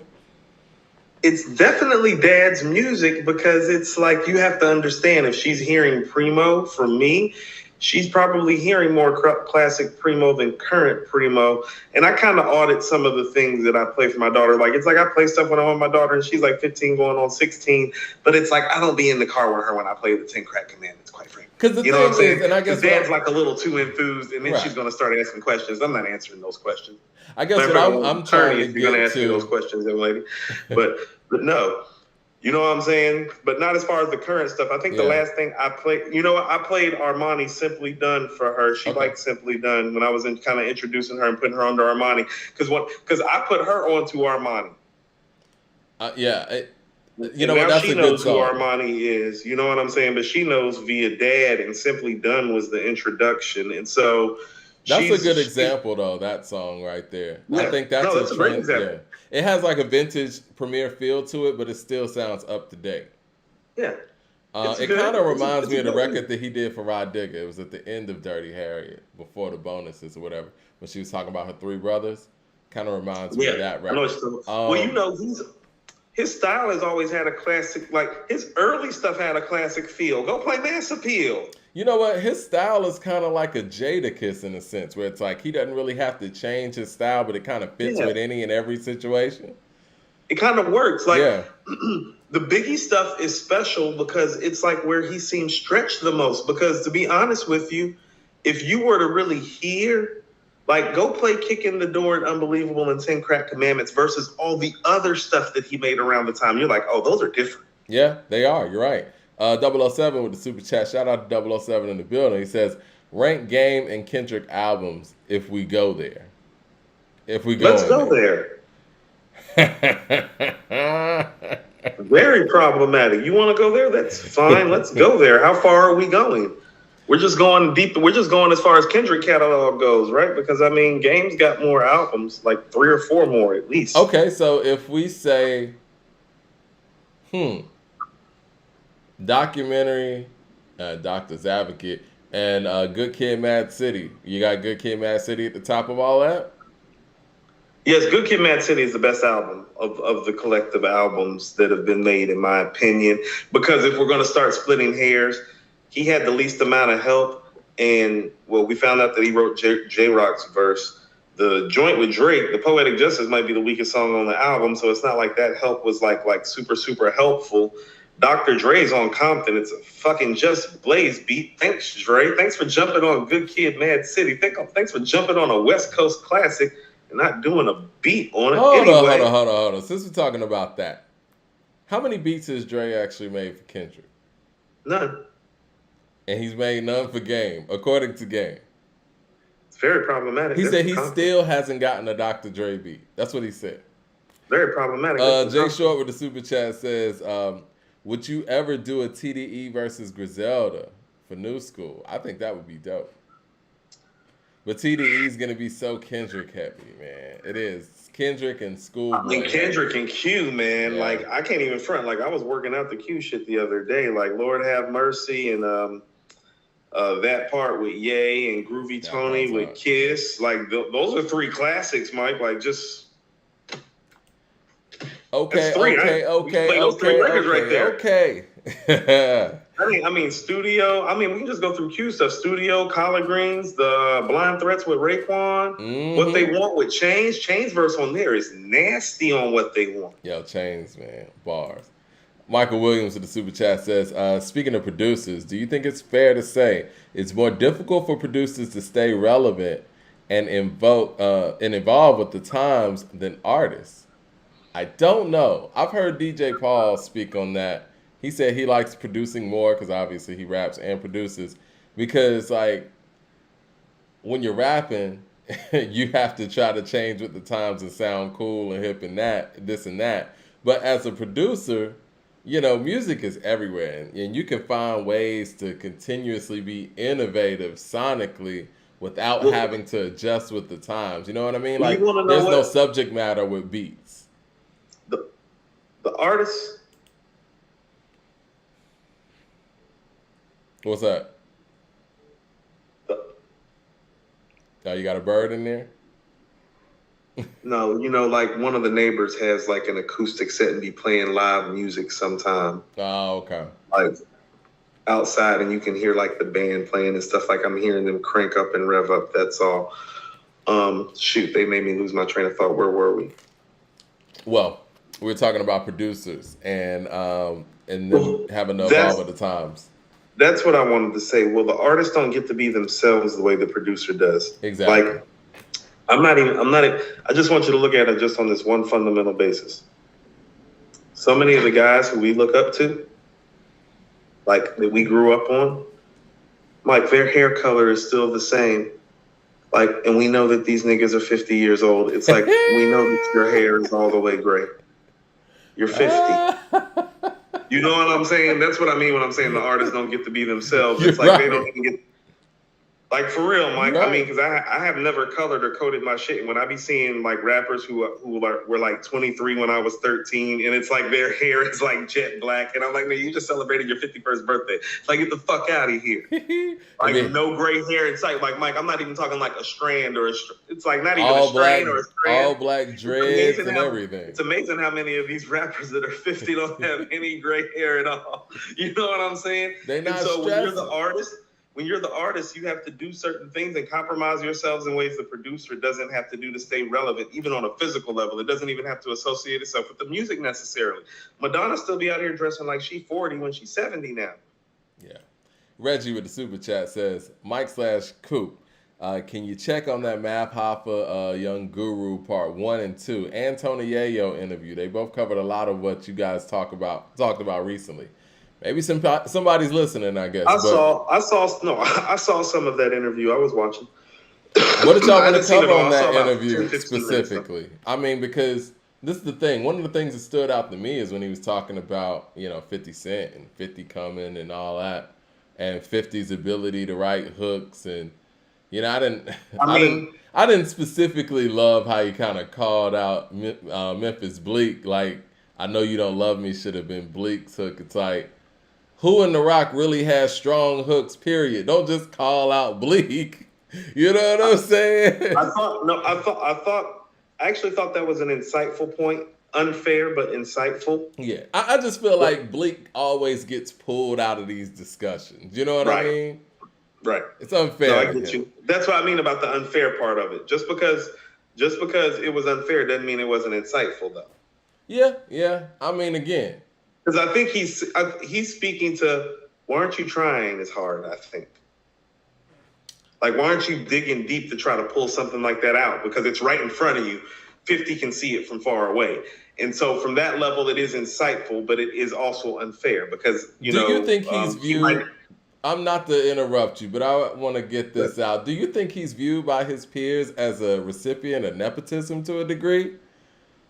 it's definitely dad's music because it's like you have to understand if she's hearing Primo from me, she's probably hearing more classic Primo than current Primo. And I kind of audit some of the things that I play for my daughter. Like, it's like I play stuff when I'm with my daughter and she's like 15 going on 16. But it's like I don't be in the car with her when I play the 10 Crack Commandments, quite frankly. Because you know what I'm saying? And I guess dad's like a little too enthused, and then she's going to start asking questions. I'm not answering those questions. I guess what I'm trying to get to. You're going to ask me those questions, young lady. But no. You know what I'm saying? But not as far as the current stuff. I think the last thing I played, I played Armani Simply Done for her. She liked Simply Done when I was kind of introducing her and putting her under Armani. Because I put her onto Armani. That's a she good knows song. who Armani is. You know what I'm saying? But she knows via Dad, and Simply Done was the introduction. And so that's a good example, though, that song right there. Yeah. I think that's a great example. Yeah. It has like a vintage Premier feel to it, but it still sounds up to date. Yeah. It kind of reminds me of the record that he did for Rod Digger. It was at the end of Dirty Harriet, before the bonuses or whatever, when she was talking about her three brothers. Kind of reminds me of that record. His style has always had a classic, like his early stuff had a classic feel. Go play Mass Appeal. You know what? His style is kind of like a Jadakiss in a sense, where it's like he doesn't really have to change his style, but it kind of fits with any and every situation. It kind of works. Like the Biggie stuff is special because it's like where he seems stretched the most. Because to be honest with you, if you were to really hear, like, go play Kick in the Door and Unbelievable and 10 Crack Commandments versus all the other stuff that he made around the time, you're like, oh, those are different. Yeah, they are. You're right. 007 with the super chat. Shout out to 007 in the building. He says, rank Game and Kendrick albums if we go there. Let's go there. Very problematic. You want to go there? That's fine. Let's go there. How far are we going? We're just going deep. We're just going as far as Kendrick catalog goes, right? Because, I mean, Game's got more albums, like 3 or 4 more at least. Okay, so if we say, documentary, Doctor's Advocate, and Good Kid, Mad City. You got Good Kid, Mad City at the top of all that? Yes, Good Kid, Mad City is the best album of the collective albums that have been made, in my opinion. Because if we're going to start splitting hairs, he had the least amount of help. And, well, we found out that he wrote J-Rock's verse. The joint with Drake, the Poetic Justice, might be the weakest song on the album. So it's not like that help was like super, super helpful. Dr. Dre's on Compton. It's a fucking Just Blaze beat. Thanks, Dre. Thanks for jumping on Good Kid, Mad City. Thanks for jumping on a West Coast classic and not doing a beat on it. Hold on. Since we're talking about that, how many beats has Dre actually made for Kendrick? None. And he's made none for Game, according to Game. It's very problematic. He said he still hasn't gotten a Dr. Dre beat. That's what he said. Very problematic. Jay Short with the super chat says, would you ever do a TDE versus Griselda for New School? I think that would be dope. But TDE is going to be so Kendrick heavy, man. It is. Kendrick and Schoolboy. I mean, Kendrick and Q, man. Yeah. Like, I can't even front. Like, I was working out the Q shit the other day. Like, Lord Have Mercy and that part with Ye and Groovy Tony with Kiss. Like, those are 3 classics, Mike. Like, just... Okay. I mean, Studio. I mean, we can just go through Q stuff. Studio, Collard Greens, the Blind Threats with Raekwon. Mm-hmm. What They Want with Chains. Chains verse on there is nasty on What They Want. Yo, Chains, man. Bars. Michael Williams with the super chat says, speaking of producers, do you think it's fair to say it's more difficult for producers to stay relevant and evolve with the times than artists? I don't know. I've heard DJ Paul speak on that, he said he likes producing more because obviously he raps and produces, because like when you're rapping, you have to try to change with the times and sound cool and hip and this and that. But as a producer, you know, music is everywhere, and you can find ways to continuously be innovative sonically without having to adjust with the times. You know what I mean? Like, there's no subject matter with beats. The artist. What's that? Oh, you got a bird in there? No, you know, like one of the neighbors has like an acoustic set and be playing live music sometime. Oh, okay. Like outside, and you can hear like the band playing and stuff. Like I'm hearing them crank up and rev up. That's all. Shoot, they made me lose my train of thought. Where were we? Well, we were talking about producers and them having to evolve with the times. That's what I wanted to say. Well, the artists don't get to be themselves the way the producer does. Exactly. Like, I just want you to look at it just on this one fundamental basis. So many of the guys who we look up to, like that we grew up on, like their hair color is still the same. Like, and we know that these niggas are 50 years old. It's like, we know that your hair is all the way gray. You're 50. You know what I'm saying? That's what I mean when I'm saying the artists don't get to be themselves. It's like they don't even get, like for real, Mike. Right. I mean, because I have never colored or coded my shit. And when I be seeing like rappers who were like 23 when I was 13, and it's like their hair is like jet black, and I'm like, man, you just celebrated your 51st birthday. It's like, get the fuck out of here. Like no gray hair. It's like Mike, I'm not even talking like a strand or it's like not even a strand or a strand. All black dreads and everything. It's amazing how many of these rappers that are 50 don't have any gray hair at all. You know what I'm saying? They're not so stressing. When you're the artist, you have to do certain things and compromise yourselves in ways the producer doesn't have to do to stay relevant, even on a physical level. It doesn't even have to associate itself with the music necessarily. Madonna still be out here dressing like she's 40 when she's 70 now. Yeah. Reggie with the super chat says, Mike/Coop, can you check on that Math Hoffa Young Guru part 1 and 2 and Tony Yayo interview? They both covered a lot of what you guys talked about recently. Maybe somebody's listening, I guess. I saw some of that interview. I was watching. What did y'all want to cover on that interview specifically? I mean, because this is the thing. One of the things that stood out to me is when he was talking about, 50 Cent and 50 coming and all that, and 50's ability to write hooks, and I didn't specifically love how he kind of called out Memphis Bleek. Like, I know you don't love me should have been Bleek's hook. It's like, who in the Rock really has strong hooks, period? Don't just call out Bleek. You know what I'm saying? I actually thought that was an insightful point. Unfair, but insightful. Yeah. I just feel like Bleek always gets pulled out of these discussions. You know what I mean? Right. It's unfair. No, I get you. That's what I mean about the unfair part of it. Just because it was unfair doesn't mean it wasn't insightful, though. Yeah. I mean, again. Because I think he's speaking to, why aren't you trying as hard, I think. Like, why aren't you digging deep to try to pull something like that out? Because it's right in front of you. 50 can see it from far away. And so from that level, it is insightful, but it is also unfair because, Do you think he's viewed... I'm not to interrupt you, but I want to get this out. Do you think he's viewed by his peers as a recipient of nepotism to a degree?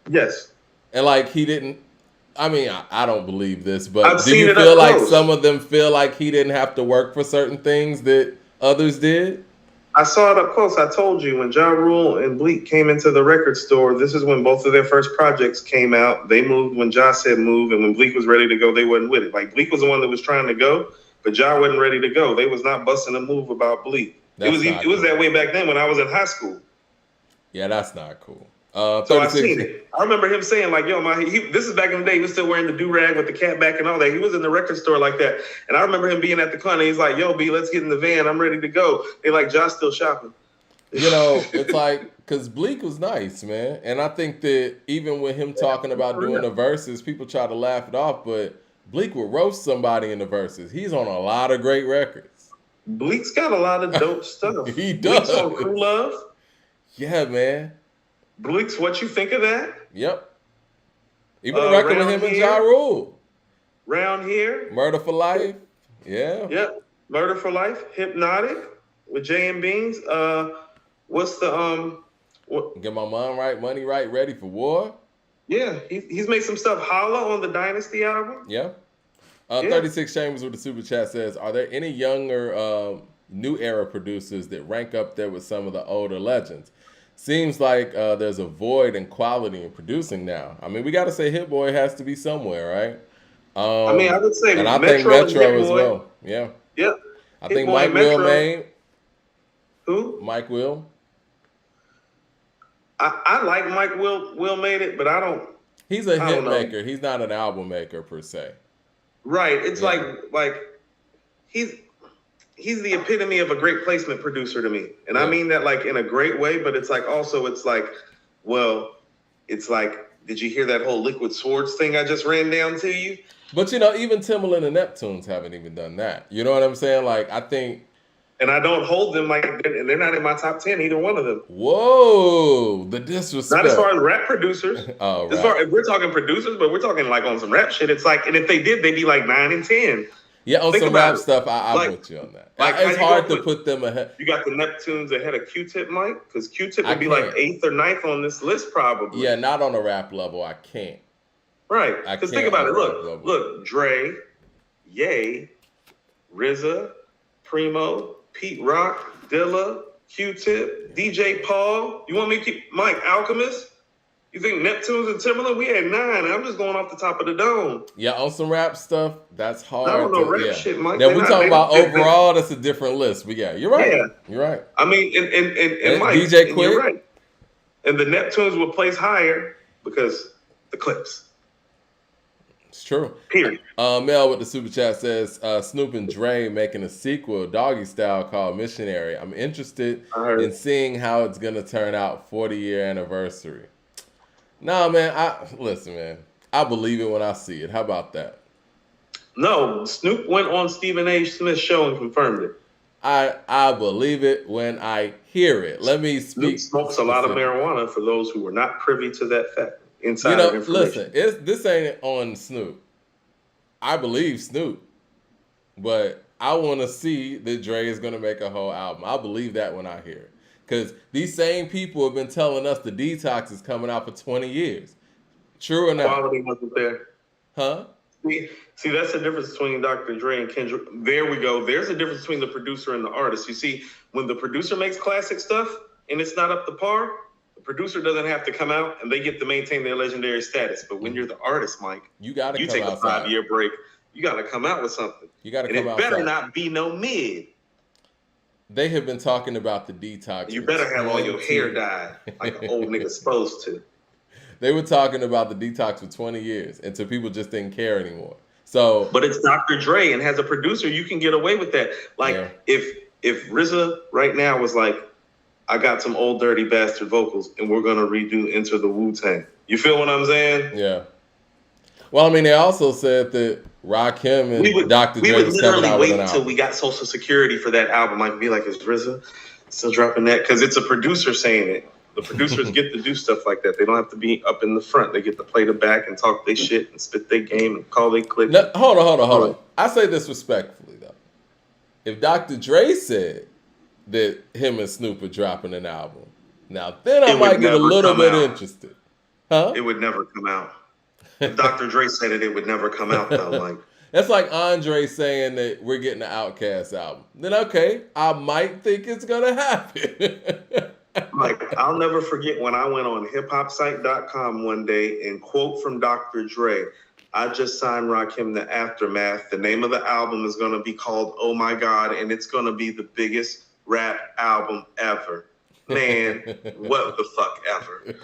Yes. And like he didn't... I mean, I don't believe this, but do you feel like some of them feel like he didn't have to work for certain things that others did? I saw it up close. I told you when Ja Rule and Bleek came into the record store, this is when both of their first projects came out. They moved when Ja said move, and when Bleek was ready to go, they wasn't with it. Like Bleek was the one that was trying to go, but Ja wasn't ready to go. They was not busting a move about Bleek. It was that way back then when I was in high school. Yeah, that's not cool. So I seen it. I remember him saying like, yo, this is back in the day. He was still wearing the do-rag with the cat back and all that. He was in the record store like that. And I remember him being at the corner. He's like, yo, B, let's get in the van. I'm ready to go. They like, Josh still shopping. It's like, because Bleek was nice, man. And I think that even with him talking about doing the verses, people try to laugh it off, but Bleek will roast somebody in the verses. He's on a lot of great records. Bleek's got a lot of dope stuff. He does. Bleek's on True Love. Yeah, man. Bleek's What You Think of That? Yep. Even the record with him and Ja Rule. round here. Murder for Life. Yeah. Yep. Murder for Life. Hypnotic with Jay and Beans. What's the what? Get my mind right, money right, ready for war. Yeah, he's made some stuff. Holla on the Dynasty album. Yeah. Yeah. 36 Chambers with the super chat says, are there any younger new era producers that rank up there with some of the older legends? Seems like there's a void in quality in producing now. I mean, we got to say Hit Boy has to be somewhere, right? I mean, I would say and I Metro think Metro as Boy. well. Yeah. Yep. I think Mike Will made. Who? Mike Will. I like Mike Will made it, but I don't. He's a hit maker. He's not an album maker per se. Right. It's like he's the epitome of a great placement producer to me. And I mean that like in a great way, but it's like also it's like, well, it's like, did you hear that whole Liquid Swords thing I just ran down to you? But you know, even Timbaland and Neptunes haven't even done that. You know what I'm saying? Like I think. And I don't hold them like, and they're not in my top 10, either one of them. Whoa, the disrespect. Not as far as rap producers. Oh, as far if we're talking producers, but we're talking like on some rap shit. It's like, and if they did, they'd be like 9 and 10. Yeah, on some rap stuff, I'm with you on that. Like, it's hard to put them ahead. You got the Neptunes ahead of Q-Tip, Mike? Because Q-Tip would be like 8th or 9th on this list, probably. Yeah, not on a rap level. I can't. Right. Because think about it. Look, Dre, Ye, RZA, Primo, Pete Rock, Dilla, Q-Tip, DJ Paul. You want me to keep Mike Alchemist? You think Neptunes and Timbaland? We had 9. I'm just going off the top of the dome. Yeah, on some rap stuff, that's hard. I don't know rap shit, Mike. Now, we're talking about overall, that's a different list. But yeah, you're right. Yeah. You're right. I mean, and Mike, DJ Quick. You're right. And the Neptunes will place higher because the Clips. It's true. Period. Mel with the super chat says, Snoop and Dre making a sequel, Doggy Style, called Missionary. I'm interested in seeing how it's going to turn out 40-year anniversary. Nah, man, listen, man. I believe it when I see it. How about that? No, Snoop went on Stephen A. Smith's show and confirmed it. I believe it when I hear it. Let me speak. Snoop smokes a lot of marijuana for those who were not privy to that fact. Insider information. Listen, this ain't on Snoop. I believe Snoop, but I want to see that Dre is going to make a whole album. I believe that when I hear it. Because these same people have been telling us the Detox is coming out for 20 years. True or not? Quality wasn't there. Huh? See, that's the difference between Dr. Dre and Kendrick. There we go. There's a difference between the producer and the artist. You see, when the producer makes classic stuff and it's not up to par, the producer doesn't have to come out and they get to maintain their legendary status. But when you're the artist, Mike, you gotta take a 5-year break. You got to come out with something. You got to come out. And it better not be no mid. They have been talking about the Detox. You better have all your hair dyed like an old nigga supposed to. They were talking about the Detox for 20 years until people just didn't care anymore. So, but it's Dr. Dre, and as a producer, you can get away with that. Like if RZA right now was like, I got some old dirty bastard vocals, and we're gonna redo Enter the Wu-Tang. You feel what I'm saying? Yeah. Well, I mean, they also said that Rakim and Dr. Dre was coming out with an album. We would literally wait until we got Social Security for that album. I'd be like, is RZA still dropping that? Because it's a producer saying it. The producers get to do stuff like that. They don't have to be up in the front. They get to play the back and talk their shit and spit their game and call their clip. No, hold on. I say this respectfully, though. If Dr. Dre said that him and Snoop are dropping an album, now then I might get a little bit interested. Huh? It would never come out. If Dr. Dre said it, it would never come out, though. Like that's like Andre saying that we're getting an Outkast album. Then okay, I might think it's gonna happen. Like, I'll never forget when I went on hiphopsite.com one day and quote from Dr. Dre, I just signed Rakim the Aftermath. The name of the album is going to be called Oh My God, and it's going to be the biggest rap album ever. Man, what the fuck ever.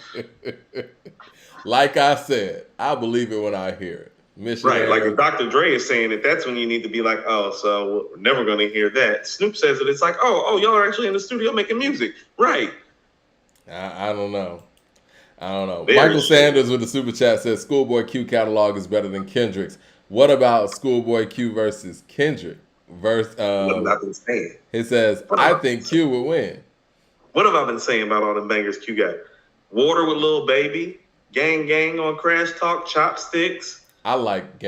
Like I said, I believe it when I hear it. Missionary. Right, like if Dr. Dre is saying it, that's when you need to be like, oh, so we're never going to hear that. Snoop says it, it's like, oh, y'all are actually in the studio making music. Right. I don't know. Michael Sanders with the super chat says Schoolboy Q catalog is better than Kendrick's. What about Schoolboy Q versus Kendrick? What have I been saying? He says, I think Q would win. What have I been saying about all the bangers Q got? Water with Lil Baby, Gang Gang on Crash Talk, Chopsticks, I like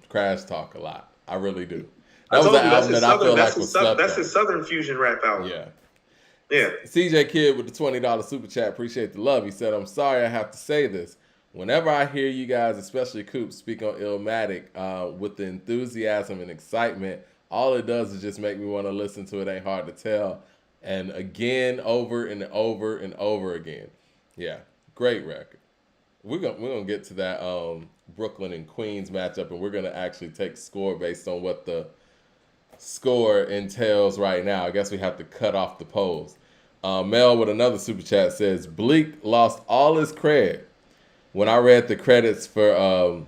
Crash Talk a lot. I really do. I That was told an you that's album his that I feel southern. like was slept That's on. his Southern fusion rap album. Yeah. Yeah. CJ Kid with the $20 super chat. Appreciate the love. He said, I'm sorry I have to say this. Whenever I hear you guys, especially Coop, speak on Illmatic with the enthusiasm and excitement, all it does is just make me want to listen to It Ain't Hard to Tell. And again, over and over and over again. Yeah, great record. We're gonna get to that Brooklyn and Queens matchup, and we're gonna actually take score based on what the score entails right now. I guess we have to cut off the polls. Mel with another super chat says Bleek lost all his cred when I read the credits for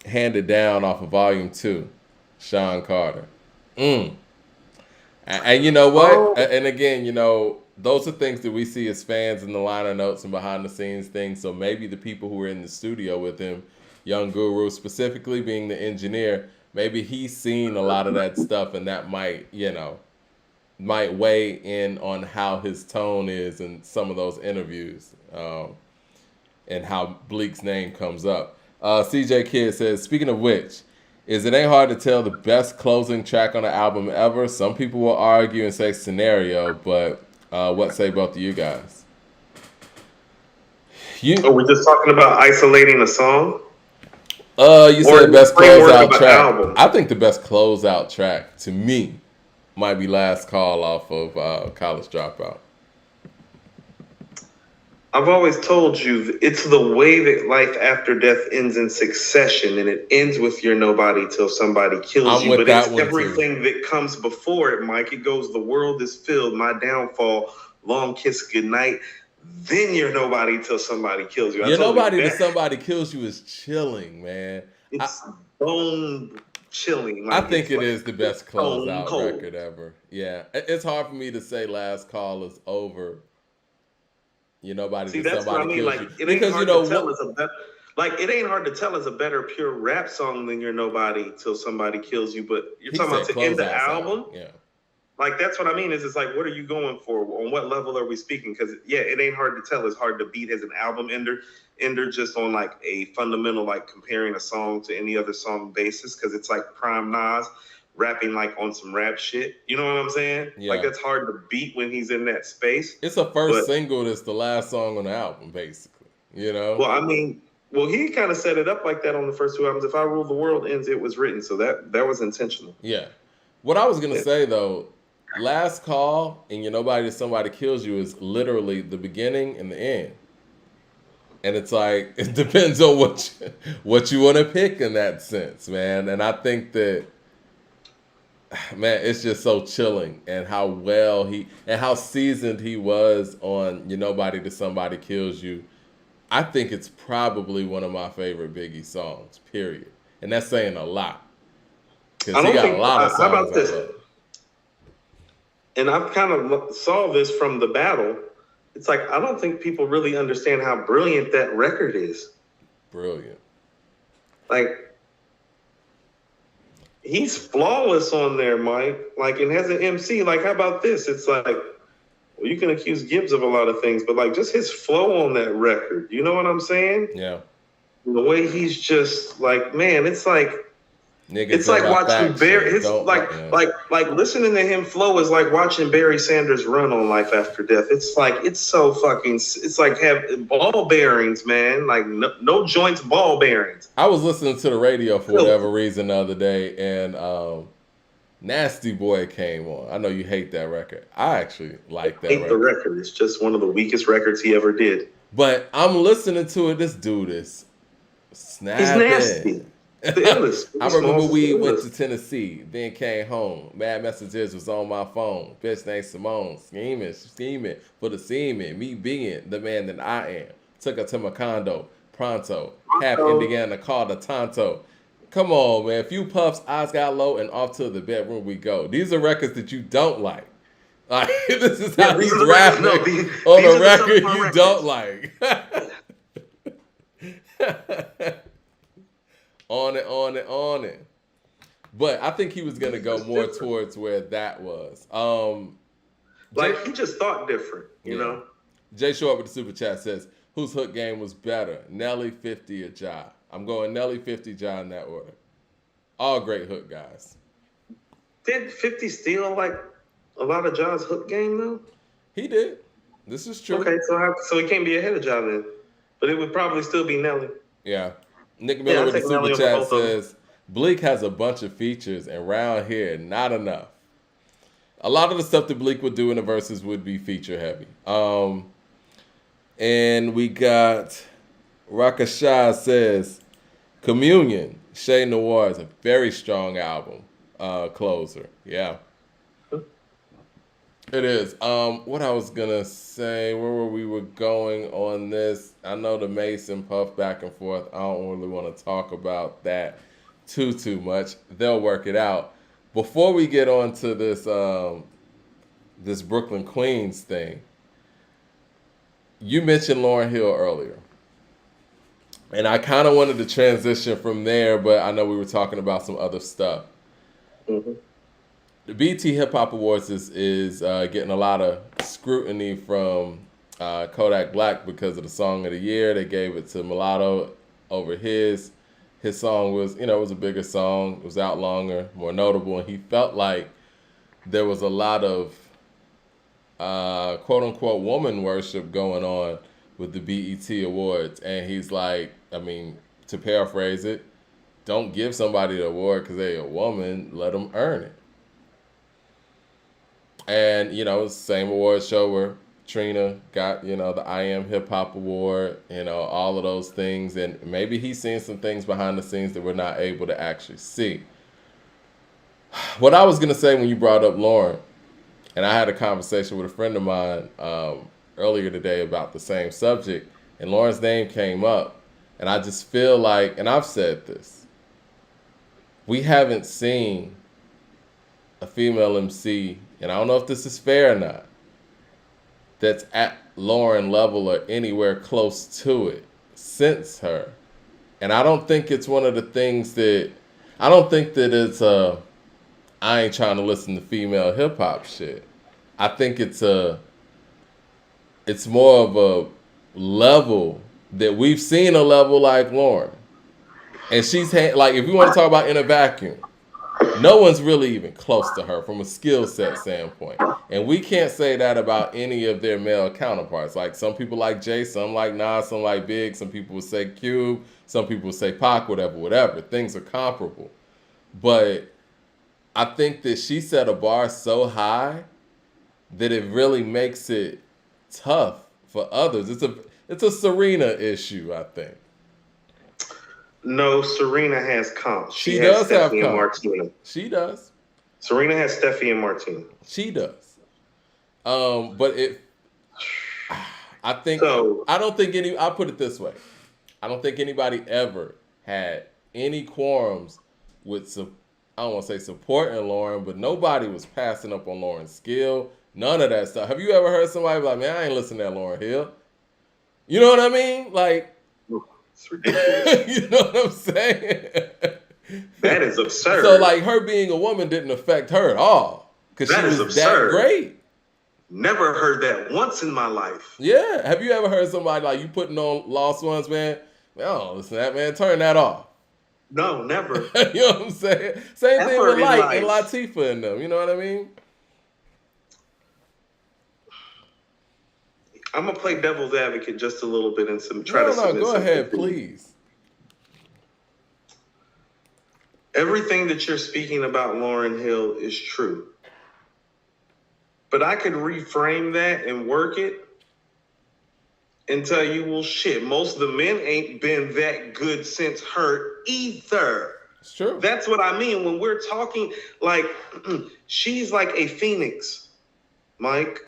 Handed Down off of Volume 2, Sean Carter. And you know what? And again, those are things that we see as fans in the liner notes and behind the scenes things. So maybe the people who were in the studio with him, Young Guru specifically being the engineer, maybe he's seen a lot of that stuff, and that might weigh in on how his tone is in some of those interviews, and how Bleek's name comes up. CJ Kidd says, speaking of which, It Ain't Hard to Tell the best closing track on the album ever? Some people will argue and say Scenario, but what say both of you guys? Are we just talking about isolating a song? You said best closeout track. Album? I think the best closeout track to me might be Last Call off of College Dropout. I've always told you it's the way that life after death ends in succession, and it ends with You're Nobody Till Somebody Kills You. But it's everything that comes before it, Mike. It goes, the world is filled, my downfall, long kiss goodnight. Then You're Nobody Till Somebody Kills You. You're Nobody Till Somebody Kills You is chilling, man. It's bone chilling. Like I think it is the best closeout record ever. Yeah. It's hard for me to say Last Call is over. You're Nobody Till Somebody Kills You. It ain't hard to tell It Ain't Hard to Tell is a better pure rap song than You're Nobody Till Somebody Kills You. But you're talking about to end the album? Yeah. Like, that's what I mean. It's like, what are you going for? On what level are we speaking? Because, yeah, It Ain't Hard to Tell is hard to beat as an album ender just on, like, a fundamental, like, comparing a song to any other song basis. Because it's, like, prime Nas rapping, like, on some rap shit. You know what I'm saying? Yeah. Like, that's hard to beat when he's in that space. It's a first single that's the last song on the album, basically. Well, I mean, he kind of set it up like that on the first two albums. If I Rule the World ends, it was written. So that was intentional. Yeah. What I was going to say, though, Last Call and You're Nobody Till Somebody Kills You is literally the beginning and the end. And it's like, it depends on what you want to pick in that sense, man. And I think that, man, it's just so chilling, and how well how seasoned he was on You're Nobody Till Somebody Kills You. I think it's probably one of my favorite Biggie songs, period. And that's saying a lot. Because he got a lot of songs. How about this? And I've kind of saw this from the battle. It's like, I don't think people really understand how brilliant that record is. Brilliant. Like, he's flawless on there, Mike. Like, and as an MC, like, how about this? It's like, well, you can accuse Gibbs of a lot of things, but like, just his flow on that record. You know what I'm saying? Yeah. The way he's just like, man, it's like, Niggas it's like watching Barry. It's like listening to him flow is like watching Barry Sanders run on Life After Death. It's like, it's so fucking. It's like have ball bearings, man. Like no joints, ball bearings. I was listening to the radio for whatever reason the other day, and Nasty Boy came on. I know you hate that record. I actually like that. The record. It's just one of the weakest records he ever did. But I'm listening to it. This dude is snapping. He's nasty. I remember we went to Tennessee, then came home. Mad Messages was on my phone. Bitch named Simone, scheming for the semen. Me being the man that I am. Took her to my condo, pronto. Half Indiana called a Tonto. Come on, man. Few puffs, eyes got low, and off to the bedroom we go. These are records that you don't like. Like, this is how he's rapping on a record you don't like. On it. But I think he was going to go more towards where that was. Like, he just thought different, you know? Jay Short with the super chat says, whose hook game was better, Nelly, 50, or Ja? I'm going Nelly, 50, Ja in that order. All great hook guys. Did 50 steal like a lot of Ja's hook game though? He did. This is true. Okay, so he can't be ahead of Ja then. But it would probably still be Nelly. Yeah. Nick Miller with the super chat says, Bleek has a bunch of features, and round here, not enough. A lot of the stuff that Bleek would do in the verses would be feature heavy. And we got Rakashah says, Communion, Chez Noir is a very strong album closer. Yeah. It is. What I was gonna say, where we were going on this, I know the Mason Puff back and forth. I don't really want to talk about that too much. They'll work it out. Before we get on to this this Brooklyn Queens thing, you mentioned Lauryn Hill earlier. And I kind of wanted to transition from there, but I know we were talking about some other stuff. Mm-hmm. The BET Hip Hop Awards is getting a lot of scrutiny from Kodak Black because of the Song of the Year. They gave it to Mulatto over his. His song was, it was a bigger song. It was out longer, more notable, and he felt like there was a lot of quote-unquote woman worship going on with the BET Awards. And he's like, to paraphrase it, don't give somebody the award because they're a woman. Let them earn it. And, same award show where Trina got, the I Am Hip Hop Award, all of those things. And maybe he's seeing some things behind the scenes that we're not able to actually see. What I was going to say when you brought up Lauryn, and I had a conversation with a friend of mine earlier today about the same subject, and Lauryn's name came up. And I just feel like, and I've said this, we haven't seen a female MC, and I don't know if this is fair or not, that's at Lauryn level or anywhere close to it since her. And I don't think it's one of the things that, I don't think that it's I ain't trying to listen to female hip hop shit. I think it's more of a level that we've seen a level like Lauryn. And she's like, if you want to talk about in a vacuum, no one's really even close to her from a skill set standpoint. And we can't say that about any of their male counterparts. Like some people like Jay, some like Nas, some like Big, some people would say Cube, some people would say Pac, whatever. Things are comparable. But I think that she set a bar so high that it really makes it tough for others. It's a Serena issue, I think. No, Serena has comps. She does have comps. And Martina. She does. Serena has Steffi and Martina. She does. But I'll put it this way. I don't think anybody ever had any quorums with, I don't want to say supporting Lauryn, but nobody was passing up on Lauryn's skill. None of that stuff. Have you ever heard somebody be like, man, I ain't listening to that Lauryn Hill? You know what I mean? Like, it's ridiculous. You know what I'm saying? That is absurd. So, like, her being a woman didn't affect her at all. Because she was absurd. That great. Never heard that once in my life. Yeah. Have you ever heard somebody like you putting on Lost Ones, man? Oh, listen to that, man. Turn that off. No, never. You know what I'm saying? Same thing with Light and Latifah in them. You know what I mean? I'm going to play devil's advocate just a little bit and try to submit go ahead, please. Everything that you're speaking about Lauryn Hill is true. But I could reframe that and work it and tell you, well, shit, most of the men ain't been that good since her either. It's true. That's what I mean when we're talking, like, she's like a phoenix, Mike.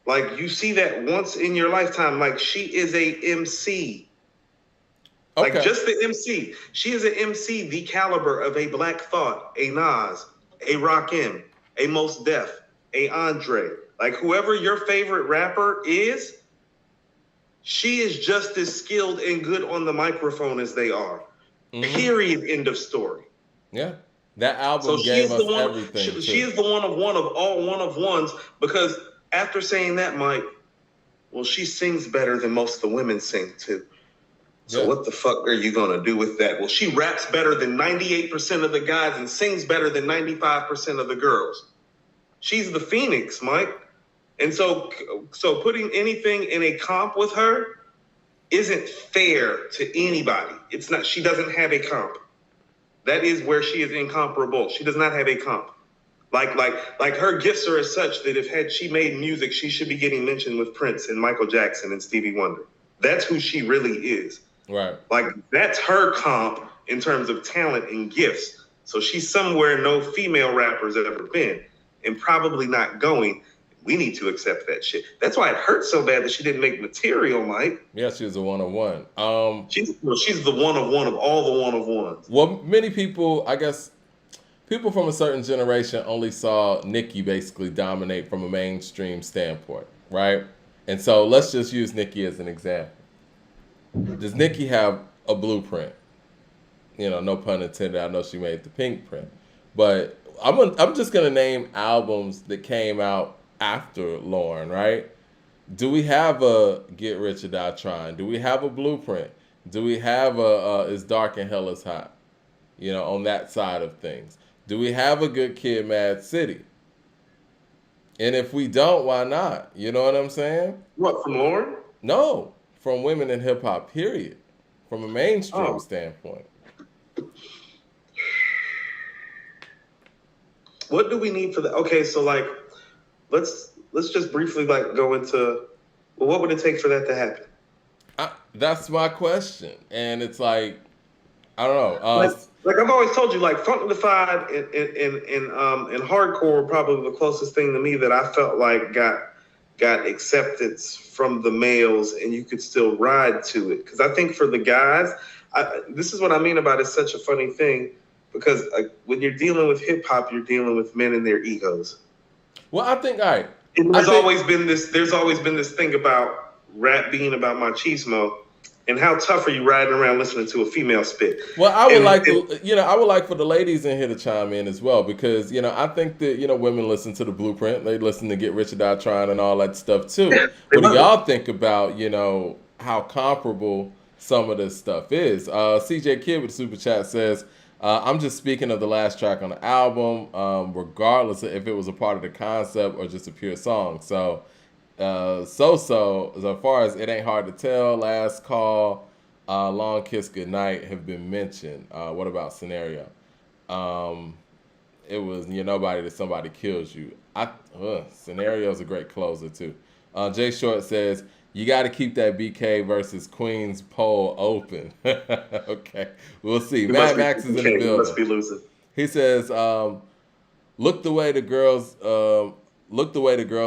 Like, you see that once in your lifetime. Like, she is a MC. Okay. Like, just the MC. She is an MC, the caliber of a Black Thought, a Nas, a Rakim, a Mos Def, a Andre. Like, whoever your favorite rapper is, she is just as skilled and good on the microphone as they are. Mm-hmm. Period. End of story. Yeah. That album gave us everything. She is the one of all one of ones, because after saying that, Mike, well, she sings better than most of the women sing too. So what the fuck are you going to do with that? Well, she raps better than 98% of the guys and sings better than 95% of the girls. She's the Phoenix, Mike. And so putting anything in a comp with her isn't fair to anybody. It's not. She doesn't have a comp. That is where she is incomparable. She does not have a comp. Like her gifts are as such that had she made music, she should be getting mentioned with Prince and Michael Jackson and Stevie Wonder. That's who she really is. Right. Like that's her comp in terms of talent and gifts. So she's somewhere no female rappers have ever been, and probably not going. We need to accept that shit. That's why it hurts so bad that she didn't make material, Mike. Yeah, she was a one-of-one. She's the one-of-one of all the one-of-ones. Well, many people, I guess, people from a certain generation only saw Nicki basically dominate from a mainstream standpoint, right? And so let's just use Nicki as an example. Does Nicki have a blueprint? You know, no pun intended. I know she made the pink print. But I'm just going to name albums that came out after Lauryn, right? Do we have a Get Rich or Die Trying? Do we have a blueprint? Do we have a It's Dark and Hell is Hot? You know, on that side of things. Do we have a Good Kid, Mad City? And if we don't, why not? You know what I'm saying? What, from Lauryn? No, from women in hip hop, period. From a mainstream standpoint. What do we need for that? Okay, so like, let's just briefly like go into, well, what would it take for that to happen? That's my question, and it's like, I don't know. Like I've always told you, like Funkified and hardcore were probably the closest thing to me that I felt like got acceptance from the males, and you could still ride to it. Because I think for the guys, this is what I mean about it's such a funny thing. Because when you're dealing with hip hop, you're dealing with men and their egos. Well, I think, all right. There's always been this thing about rap being about machismo, and how tough are you riding around listening to a female spit? Well, I would like for the ladies in here to chime in as well, because I think that women listen to the Blueprint, they listen to Get Rich or Die Trying and all that stuff too. What do y'all think about how comparable some of this stuff is? CJ Kidd with the super chat says, I'm just speaking of the last track on the album, regardless of if it was a part of the concept or just a pure song. So, as far as It Ain't Hard to Tell, Last Call, Long Kiss Goodnight have been mentioned. What about Scenario? It was You're Nobody Till Somebody Kills You. Scenario is a great closer too. Jay Short says, you got to keep that BK versus Queens poll open. Okay, we'll see. Mad Max is in the building. Must be losing. He says, look the way the girls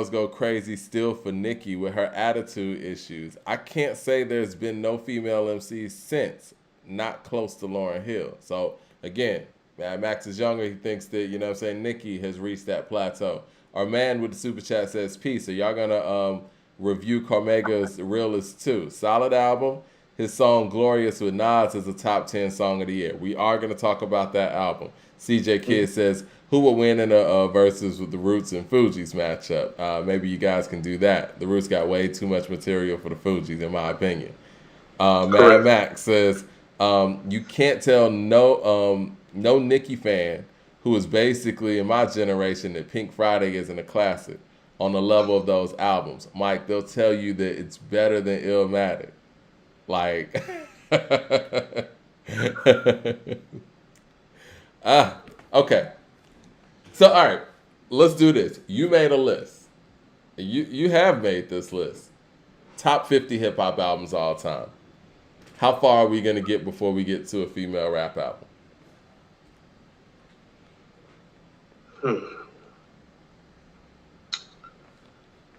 go crazy still for Nicki with her attitude issues. I can't say there's been no female MC since, not close to Lauryn Hill. So again, Mad Max is younger. He thinks that Nicki has reached that plateau. Our man with the super chat says, peace. Are y'all gonna review Cormega's Realist 2. Solid album. His song Glorious with Nas is a top 10 song of the year. We are going to talk about that album. CJ Kidd says, who will win in a versus with the Roots and Fugees matchup? Maybe you guys can do that. The Roots got way too much material for the Fugees, in my opinion. Mad Max says, you can't tell no Nicki fan who is basically in my generation that Pink Friday isn't a classic on the level of those albums. Mike, they'll tell you that it's better than Illmatic. Like, okay. So, all right, let's do this. You made a list. You have made this list. Top 50 hip-hop albums all time. How far are we going to get before we get to a female rap album?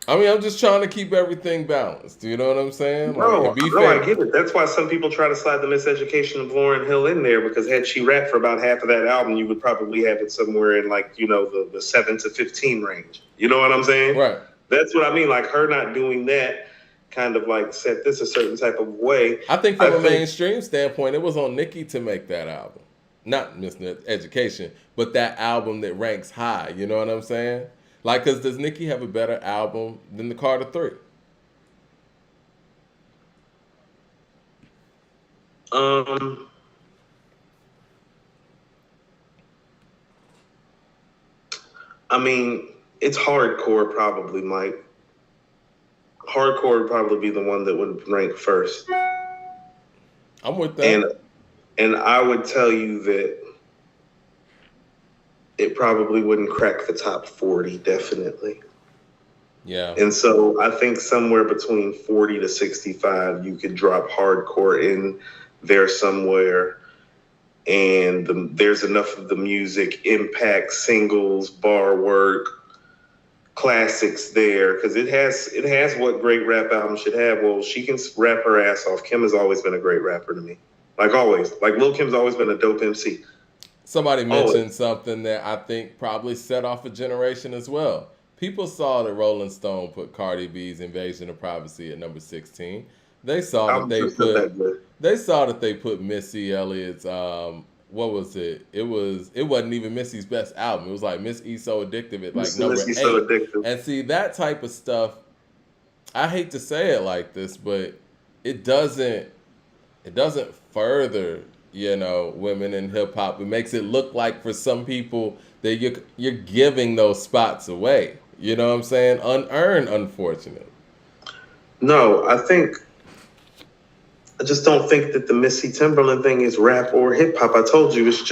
I mean, I'm just trying to keep everything balanced. You know what I'm saying? No, I get it. That's why some people try to slide the miseducation of Lauryn Hill in there, because had she rapped for about half of that album, you would probably have it somewhere in the 7 to 15 range. You know what I'm saying? Right. That's what I mean. Like her not doing that kind of like set this a certain type of way. I think from a mainstream standpoint, it was on Nicki to make that album. Not Miseducation, but that album that ranks high. You know what I'm saying? Like, because does Nicki have a better album than the Carter 3? Um, I mean, it's hardcore probably, Mike. Hardcore would probably be the one that would rank first. I'm with that. And I would tell you that it probably wouldn't crack the top 40, definitely. Yeah. And so I think somewhere between 40 to 65, you could drop hardcore in there somewhere. And there's enough of the music, impact, singles, bar work, classics there, because it has what great rap album should have. Well, she can rap her ass off. Kim has always been a great rapper to me. Like always. Like Lil Kim's always been a dope MC. Somebody mentioned something that I think probably set off a generation as well. People saw that Rolling Stone put Cardi B's Invasion of Privacy at number 16. They saw that they put Missy Elliott's what was it? It wasn't even Missy's best album. It was like Miss E So Addictive at like number 8. So Addictive. And see, that type of stuff, I hate to say it like this, but it doesn't further, women in hip hop. It makes it look like for some people that you're giving those spots away. You know what I'm saying? Unearned, unfortunately. No, I just don't think that the Missy Timberland thing is rap or hip hop. I told you, it's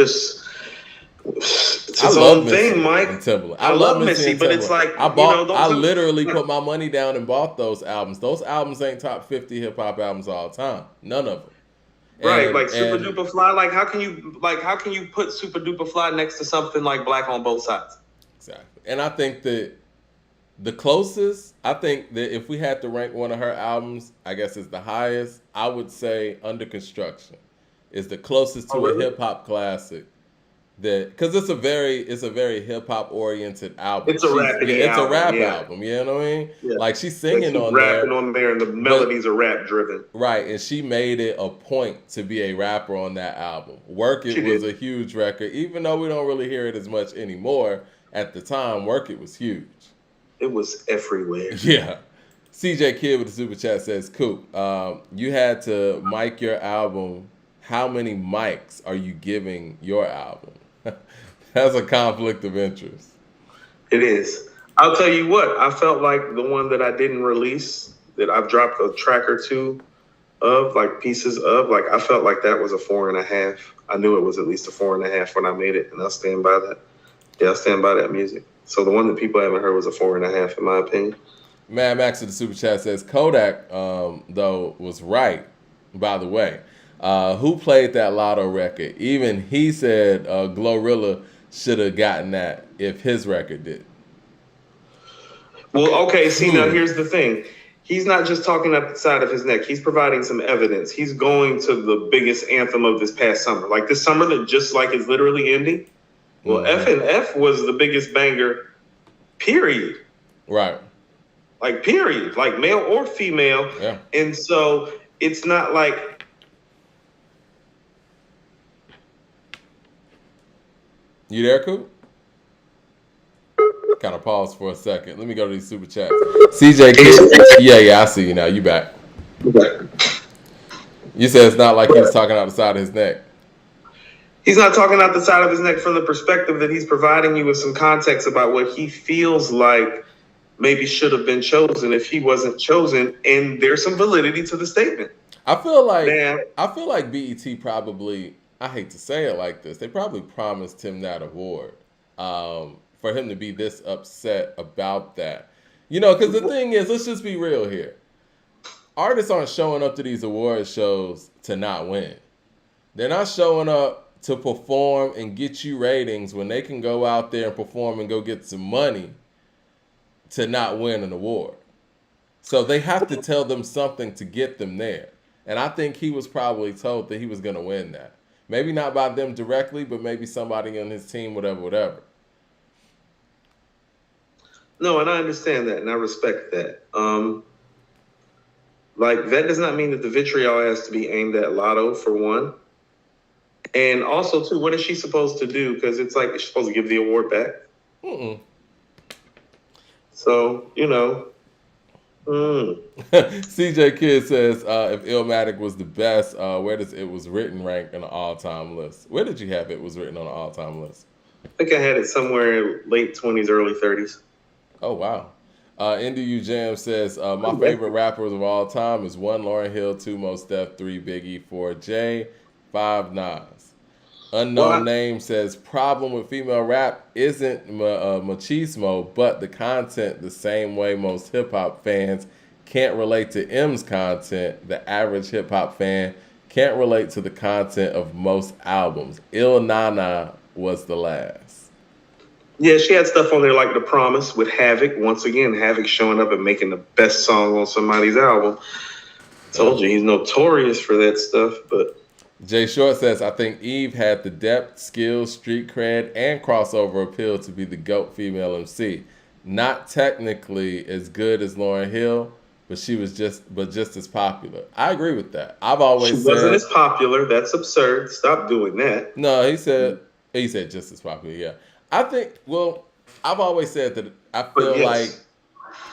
its own thing, Mike. I love Missy, but it's like I literally put my money down and bought those albums. Those albums ain't top 50 hip hop albums all the time. None of them. Right, like Super Duper Fly. Like how can you put Super Duper Fly next to something like Black on Both Sides? Exactly. And I think that the closest, I think that if we had to rank one of her albums, I guess is the highest, I would say Under Construction is the closest to a hip hop classic. That because it's a very hip hop oriented album. It's a rap album. You know what I mean? Yeah. Like she's singing on there, and the melodies are rap driven. Right, and she made it a point to be a rapper on that album. Work It was a huge record, even though we don't really hear it as much anymore. At the time, Work It was huge. It was everywhere. Yeah. CJ Kidd with the super chat says, Coop, you had to mic your album. How many mics are you giving your album? That's a conflict of interest. It is. I'll tell you what, I felt like the one that I didn't release, that I've dropped a track or two of, like pieces of, like I felt like that was a 4.5. I knew it was at least a 4.5 when I made it, and I'll stand by that. Yeah, I'll stand by that music. So the one that people haven't heard was a 4.5 in my opinion. Mad Max of the super chat says Kodak, though, was right, by the way. Who played that Lotto record? Even he said Glorilla should have gotten that if his record did. Well, okay, see, now here's the thing. He's not just talking up the side of his neck. He's providing some evidence. He's going to the biggest anthem of this past summer. Like this summer that just like is literally ending. Well, F&F was the biggest banger, period. Right. Like, period. Like, male or female. Yeah. And so it's not like... You there, Coop? Kind of pause for a second. Let me go to these super chats. CJ Kidd. Yeah, I see you now. You back. Okay. You said it's not like he was talking out the side of his neck. He's not talking out the side of his neck from the perspective that he's providing you with some context about what he feels like maybe should have been chosen if he wasn't chosen, and there's some validity to the statement. I feel like BET probably, I hate to say it like this, they probably promised him that award for him to be this upset about that. Because the thing is, let's just be real here. Artists aren't showing up to these award shows to not win. They're not showing up to perform and get you ratings when they can go out there and perform and go get some money to not win an award. So they have to tell them something to get them there. And I think he was probably told that he was going to win that. Maybe not by them directly, but maybe somebody on his team, whatever. No, and I understand that, and I respect that. That does not mean that the vitriol has to be aimed at Lotto, for one. And also, too, what is she supposed to do? Because it's like, she's supposed to give the award back. Mm-mm. So, CJ Kidd says, if Illmatic was the best, where does It Was Written rank in the all-time list? Where did you have It Was Written on the all-time list? I think I had it somewhere in late 20s, early 30s. Oh, wow. NDU Jam says, my favorite rappers of all time is 1, Lauryn Hill, 2, Mos Def, 3, Biggie, 4, Jay, 5, Nas. Unknown Name says, problem with female rap isn't machismo, but the content the same way most hip-hop fans can't relate to M's content. The average hip-hop fan can't relate to the content of most albums. Il Nana was the last. Yeah, she had stuff on there like The Promise with Havoc. Once again, Havoc showing up and making the best song on somebody's album. Told you, he's notorious for that stuff, but... Jay Short says, I think Eve had the depth, skills, street cred, and crossover appeal to be the GOAT female MC. Not technically as good as Lauryn Hill, but she was just as popular. I agree with that. I've always said... She wasn't as popular. That's absurd. Stop doing that. No, he said just as popular, yeah. I think, well, I've always said that I feel like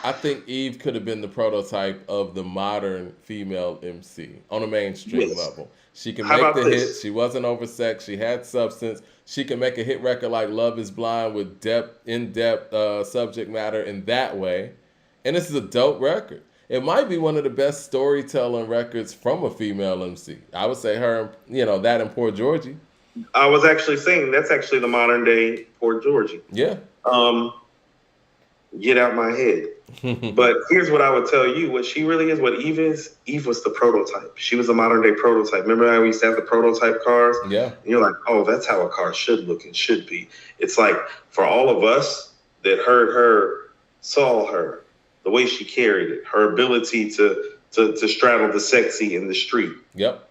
I think Eve could have been the prototype of the modern female MC on a mainstream level. She can make the hits. She wasn't oversexed. She had substance. She can make a hit record like Love Is Blind with in-depth subject matter in that way. And this is a dope record. It might be one of the best storytelling records from a female MC. I would say her, that and Poor Georgie. I was actually saying that's actually the modern day Poor Georgie. Yeah. Get out my head. But here's what I would tell you. What she really is, what Eve is, Eve was the prototype. She was the modern day prototype. Remember how we used to have the prototype cars? Yeah. And you're like, oh, that's how a car should look and should be. It's like for all of us that heard her, saw her, the way she carried it, her ability to straddle the sexy in the street. Yep.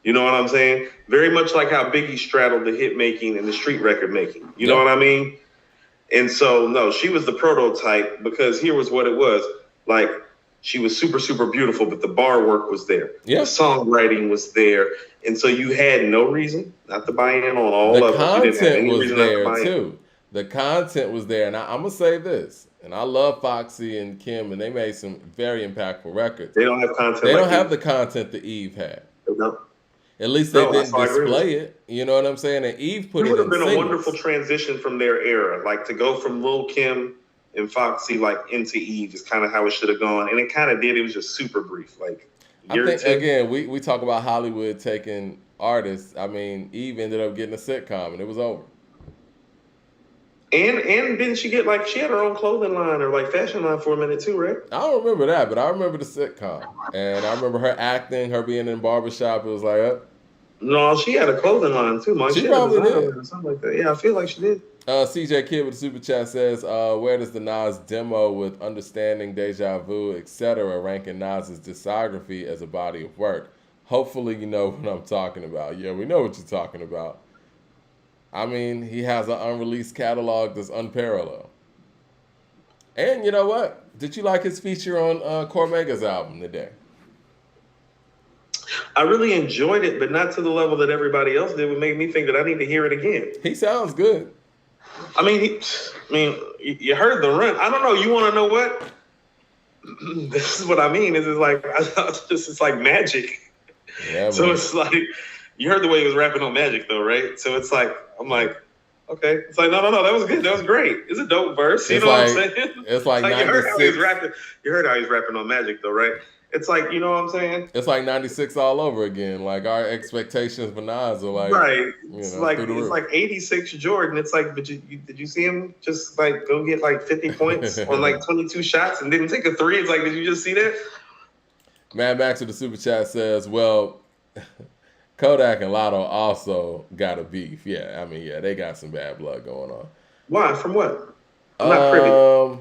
You know what I'm saying? Very much like how Biggie straddled the hit making and the street record making. You know what I mean? And so, no, she was the prototype because here was what it was. Like, she was super, super beautiful, but the bar work was there. Yeah. The songwriting was there. And so you had no reason not to buy in on all of it. The content was there, too. The content was there. And I'm going to say this. And I love Foxy and Kim, and they made some very impactful records. They don't have content. They don't have the content that Eve had. No. At least they didn't display it. You know what I'm saying? And Eve put it in. It would have been a wonderful transition from their era. Like to go from Lil' Kim and Foxy like into Eve is kind of how it should have gone. And it kind of did. It was just super brief. Like I think again, we talk about Hollywood taking artists. I mean, Eve ended up getting a sitcom and it was over. And didn't she get she had her own clothing line or fashion line for a minute too, right? I don't remember that, but I remember the sitcom. And I remember her acting, her being in barbershop. It was like, no, she had a clothing line too, Mike. She probably did. Or something like that. Yeah, I feel like she did. CJ Kidd with the super chat says, where does the Nas demo with Understanding, Deja Vu, etc. rank in Nas's discography as a body of work? Hopefully you know what I'm talking about. Yeah, we know what you're talking about. I mean, he has an unreleased catalog that's unparalleled. And you know what? Did you like his feature on Cormega's album today? I really enjoyed it, but not to the level that everybody else did. It made me think that I need to hear it again. He sounds good. I mean, you heard the run. I don't know. You want to know what? This is what I mean. It's like magic. Yeah, so it's like, you heard the way he was rapping on Magic, though, right? So it's like, I'm like, okay. It's like, no, that was good. That was great. It's a dope verse. You know what I'm saying? It's like 96. You heard how he's rapping. You heard how he's rapping on Magic, though, right? It's like, you know what I'm saying? It's like 96 all over again. Like, our expectations for Nas are like, right. It's like 86 Jordan. It's like, but did you see him just go get 50 points on 22 shots and didn't take a three? It's like, did you just see that? Mad Max with the super chat says, well, Kodak and Lotto also got a beef. Yeah, I mean, they got some bad blood going on. Why? From what? I'm not privy.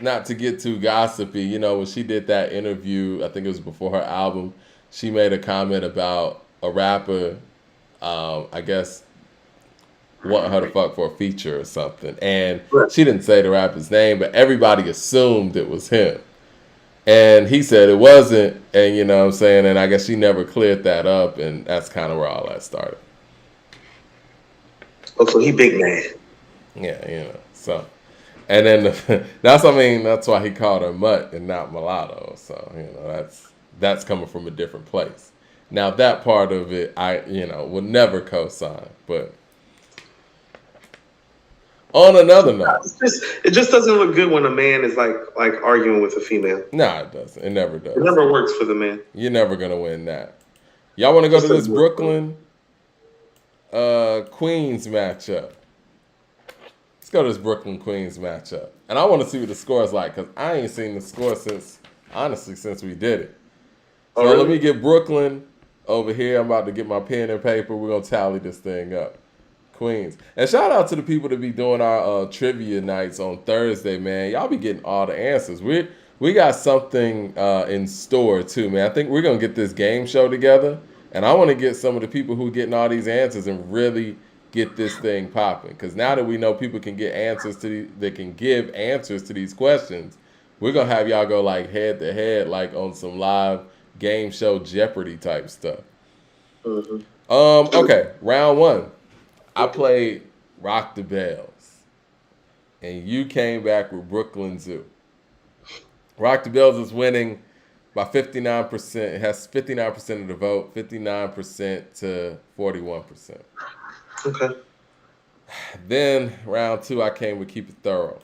Not to get too gossipy, when she did that interview, I think it was before her album, she made a comment about a rapper, I guess, wanting her to fuck for a feature or something. And she didn't say the rapper's name, but everybody assumed it was him. And he said it wasn't, and you know what I'm saying, and I guess she never cleared that up, and that's kind of where all that started. Oh, so he big man. Yeah, so. And then that's why he called her mutt and not mulatto. So that's coming from a different place. Now that part of it, I would never co-sign. But on another note, it just doesn't look good when a man is like arguing with a female. Nah, it doesn't. It never does. It never works for the man. You're never gonna win that. Y'all want to go to this Brooklyn Queens matchup? Let's go to this Brooklyn Queens matchup, and I want to see what the score is like because I ain't seen the score since we did it. So Let me get Brooklyn over here. I'm about to get my pen and paper. We're gonna tally this thing up. Queens. And shout out to the people that be doing our trivia nights on Thursday, man. Y'all be getting all the answers. We got something in store too, man. I think we're gonna get this game show together, and I want to get some of the people who getting all these answers and really get this thing popping. Because now that we know people can get answers they can give answers to these questions, we're gonna have y'all go like head to head, like on some live game show Jeopardy type stuff. Mm-hmm. Okay, round one. I played Rock the Bells, and you came back with Brooklyn Zoo. Rock the Bells is winning by 59%. It has 59% of the vote, 59% to 41%. Okay. Then round two, I came with Keep It Thorough,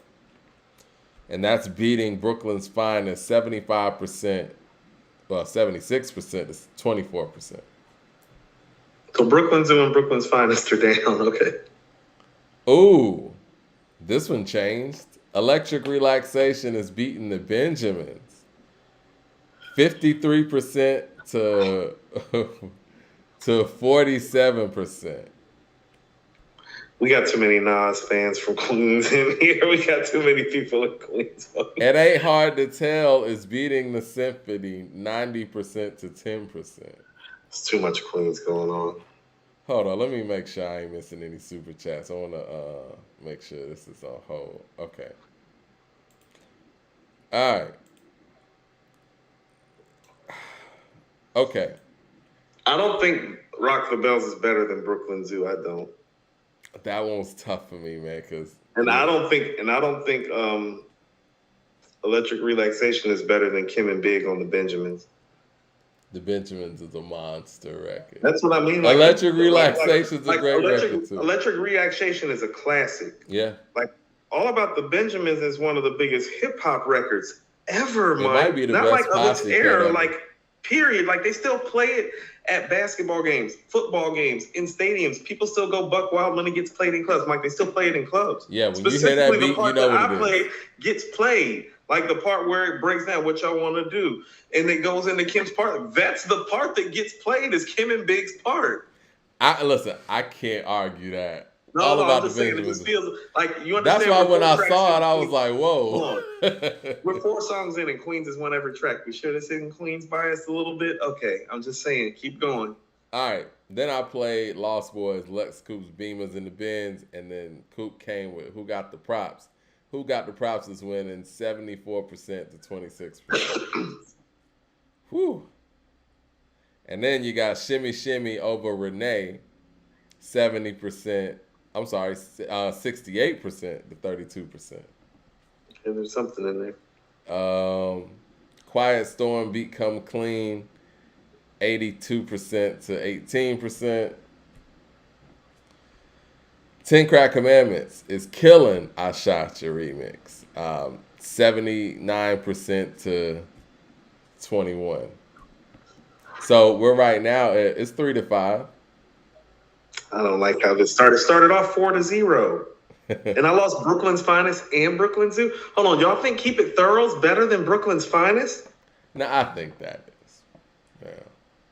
and that's beating Brooklyn's Finest 75%. Well, 76% is 24%. So Brooklyn Zoo and Brooklyn's Finest are down. Okay. Ooh, this one changed. Electric Relaxation is beating the Benjamins 53% to 47%. We got too many Nas fans from Queens in here. We got too many people in Queens. It Ain't Hard to Tell is beating the Symphony 90% to 10%. There's too much Queens going on. Hold on, let me make sure I ain't missing any super chats. I want to make sure this is on hold. Okay. All right. Okay. I don't think Rock the Bells is better than Brooklyn Zoo. I don't. That one was tough for me, man. I don't think Electric Relaxation is better than Kim and Big on the Benjamins. The Benjamins is a monster record. That's what I mean. Electric Relaxation is a great record too. Electric Relaxation is a classic. Yeah. Like All About the Benjamins is one of the biggest hip hop records ever, Mike. Might be the Not best like of its era, ever. like period. Like they still play it at basketball games, football games, in stadiums. People still go buck wild when it gets played in clubs. Mike, they still play it in clubs. Yeah, when you hear that beat, you know what it is. Play gets played. Like the part where it breaks down what y'all want to do. And it goes into Kim's part. That's the part that gets played is Kim and Big's part. Listen, I can't argue that. No, I'm just saying it just feels like you understand. That's why when I saw it, I was like, whoa. We're 4 songs in and Queens is one every track. We should have seen Queens biased a little bit. Okay, I'm just saying, keep going. All right. Then I played Lost Boys, Lex Coop's Beamers in the Benz, and then Coop came with Who Got the Props. Who Got the Props is winning 74% to 26%. Whew. And then you got Shimmy Shimmy over Renee, 68% to 32%. And there's something in there. Quiet Storm beat Come Clean, 82% to 18%. 10 Crack Commandments is killing I Shot Your remix. 79% to 21. So we're right now it's 3-5. I don't like how this started. Started off 4-0. And I lost Brooklyn's Finest and Brooklyn Zoo. Hold on, y'all think Keep It Thorough's better than Brooklyn's Finest? No, I think that is. Yeah.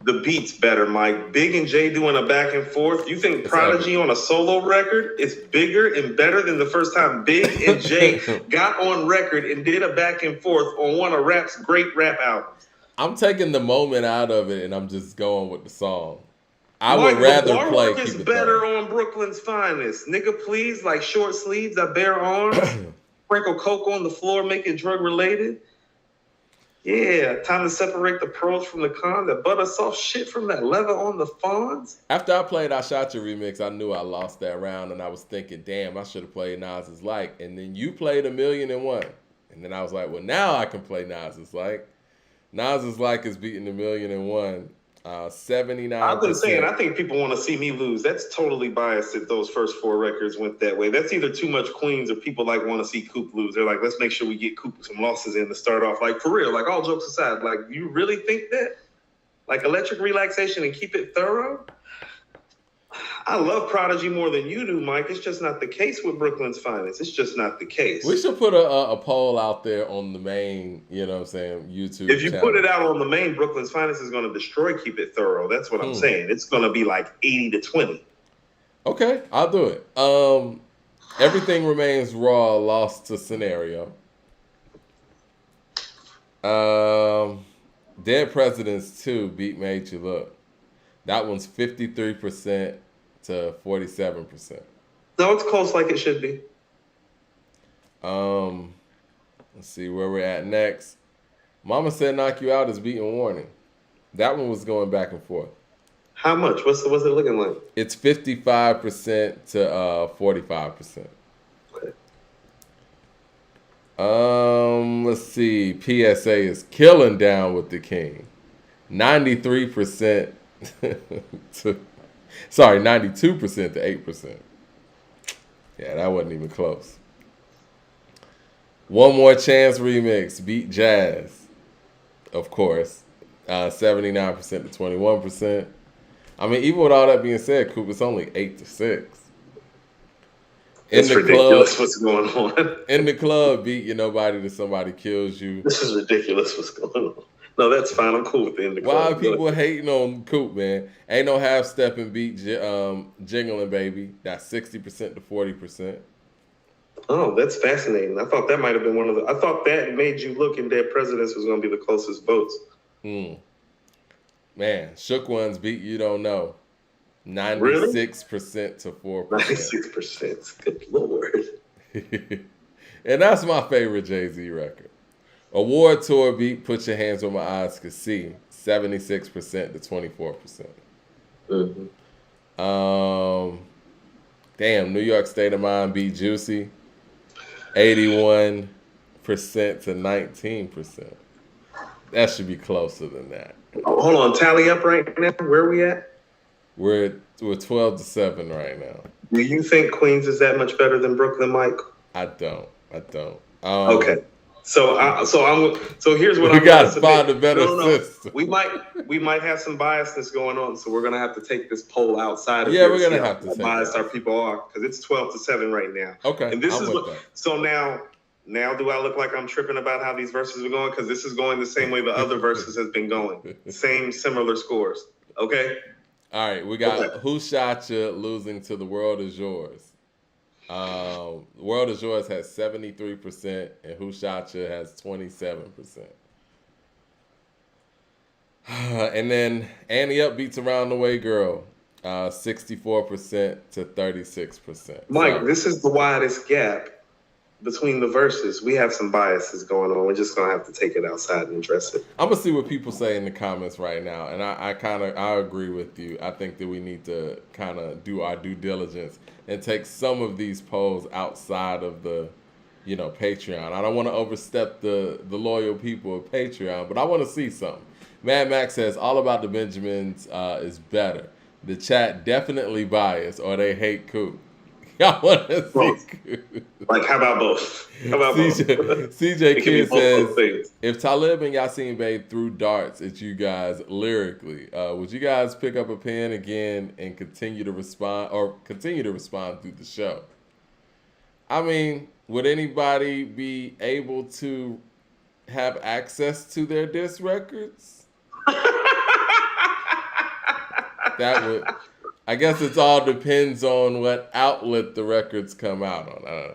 The beat's better, Mike. Big and Jay doing a back and forth. You think Prodigy on a solo record is bigger and better than the first time Big and Jay got on record and did a back and forth on one of rap's great rap albums? I'm taking the moment out of it and I'm just going with the song. I would rather play Keep It better on Brooklyn's Finest. Nigga, please, like Short Sleeves, I Bear Arms. Sprinkle coke on the floor, make it drug related. Yeah, time to separate the pros from the cons. That butter soft shit from that leather on the fawns. After I played I Shot Your remix, I knew I lost that round, and I was thinking, damn, I should have played Nas's Like. And then you played 1,000,001. And then I was like, well, now I can play Nas's Like. Nas's Like is beating 1,000,001. 79%. I've been saying, I think people want to see me lose. That's totally biased if those first 4 records went that way. That's either too much Queens or people like want to see Coop lose. They're like, let's make sure we get Coop some losses in to start off. Like, for real, like, all jokes aside, like, you really think that? Like, Electric Relaxation and Keep It Thorough? I love Prodigy more than you do, Mike. It's just not the case with Brooklyn's Finest. It's just not the case. We should put a poll out there on the main, you know what I'm saying, YouTube If you channel. put it out on the main, Brooklyn's Finest is going to destroy Keep It Thorough. That's what I'm saying. It's going to be like 80-20. Okay, I'll do it. Everything Remains Raw lost to Scenario. Dead Presidents 2 beat Made You Look. That one's 53% to 47%. No, it's close like it should be. Let's see where we're at next. Mama Said Knock You Out is beating Warning. That one was going back and forth. How much? What's it looking like? It's 55% to 45%. Okay. Let's see. PSA is killing Down with the King. 93% to 92% to 8%. Yeah, that wasn't even close. One More Chance remix beat Jazz, of course, 79% to 21%. I mean, even with all that being said, Coop, it's only 8-6. It's ridiculous what's going on. In the Club beat You Nobody to Somebody Kills You. This is ridiculous what's going on. No, that's fine. I'm cool with the In the Club. Why are people hating on Coop, man? Ain't No Half Stepping beat Jingling Baby. That's 60% to 40%. Oh, that's fascinating. I thought that might have been one of the. I thought that Made You Look and Dead Presidents was going to be the closest votes. Man, Shook Ones beat You Don't Know. 96% to 4%. 96%. Good Lord. And that's my favorite Jay-Z record. Award Tour beat Put Your Hands Where My Eyes Could See. 76% to 24%. Damn, New York State of Mind beat Juicy. 81% to 19%. That should be closer than that. Oh, hold on, tally up right now. Where are we at? We're 12 to 7 right now. Do you think Queens is that much better than Brooklyn, Mike? I don't. Okay. So here's what we got to find a better system. We might have some biasness going on, so we're gonna have to take this poll outside of here. Yeah, we're gonna have to how biased our people are, because it's 12 to 7 right now. Okay. And this I'm is with what. that. So now do I look like I'm tripping about how these verses are going? Because this is going the same way the other verses has been going. Similar scores. Okay. All right, we got Who Shot You losing to The World Is Yours. The World Is Yours has 73% and Who Shot You has 27%. And then Annie Up beats Around the Way Girl, 64% to 36%. Mike, this is the widest gap between the verses. We have some biases going on. We're just gonna have to take it outside and address it. I'm gonna see what people say in the comments right now, and I agree with you. I think that we need to kind of do our due diligence and take some of these polls outside of the, Patreon. I don't want to overstep the loyal people of Patreon, but I want to see something. Mad Max says All About the Benjamins is better. The chat definitely biased, or they hate Coop. I want to see. Like, how about both? CJ Kid says, if Talib and Yasin Bay threw darts at you guys lyrically, would you guys pick up a pen again and continue to respond through the show? I mean, would anybody be able to have access to their diss records? That would. I guess it all depends on what outlet the records come out on. I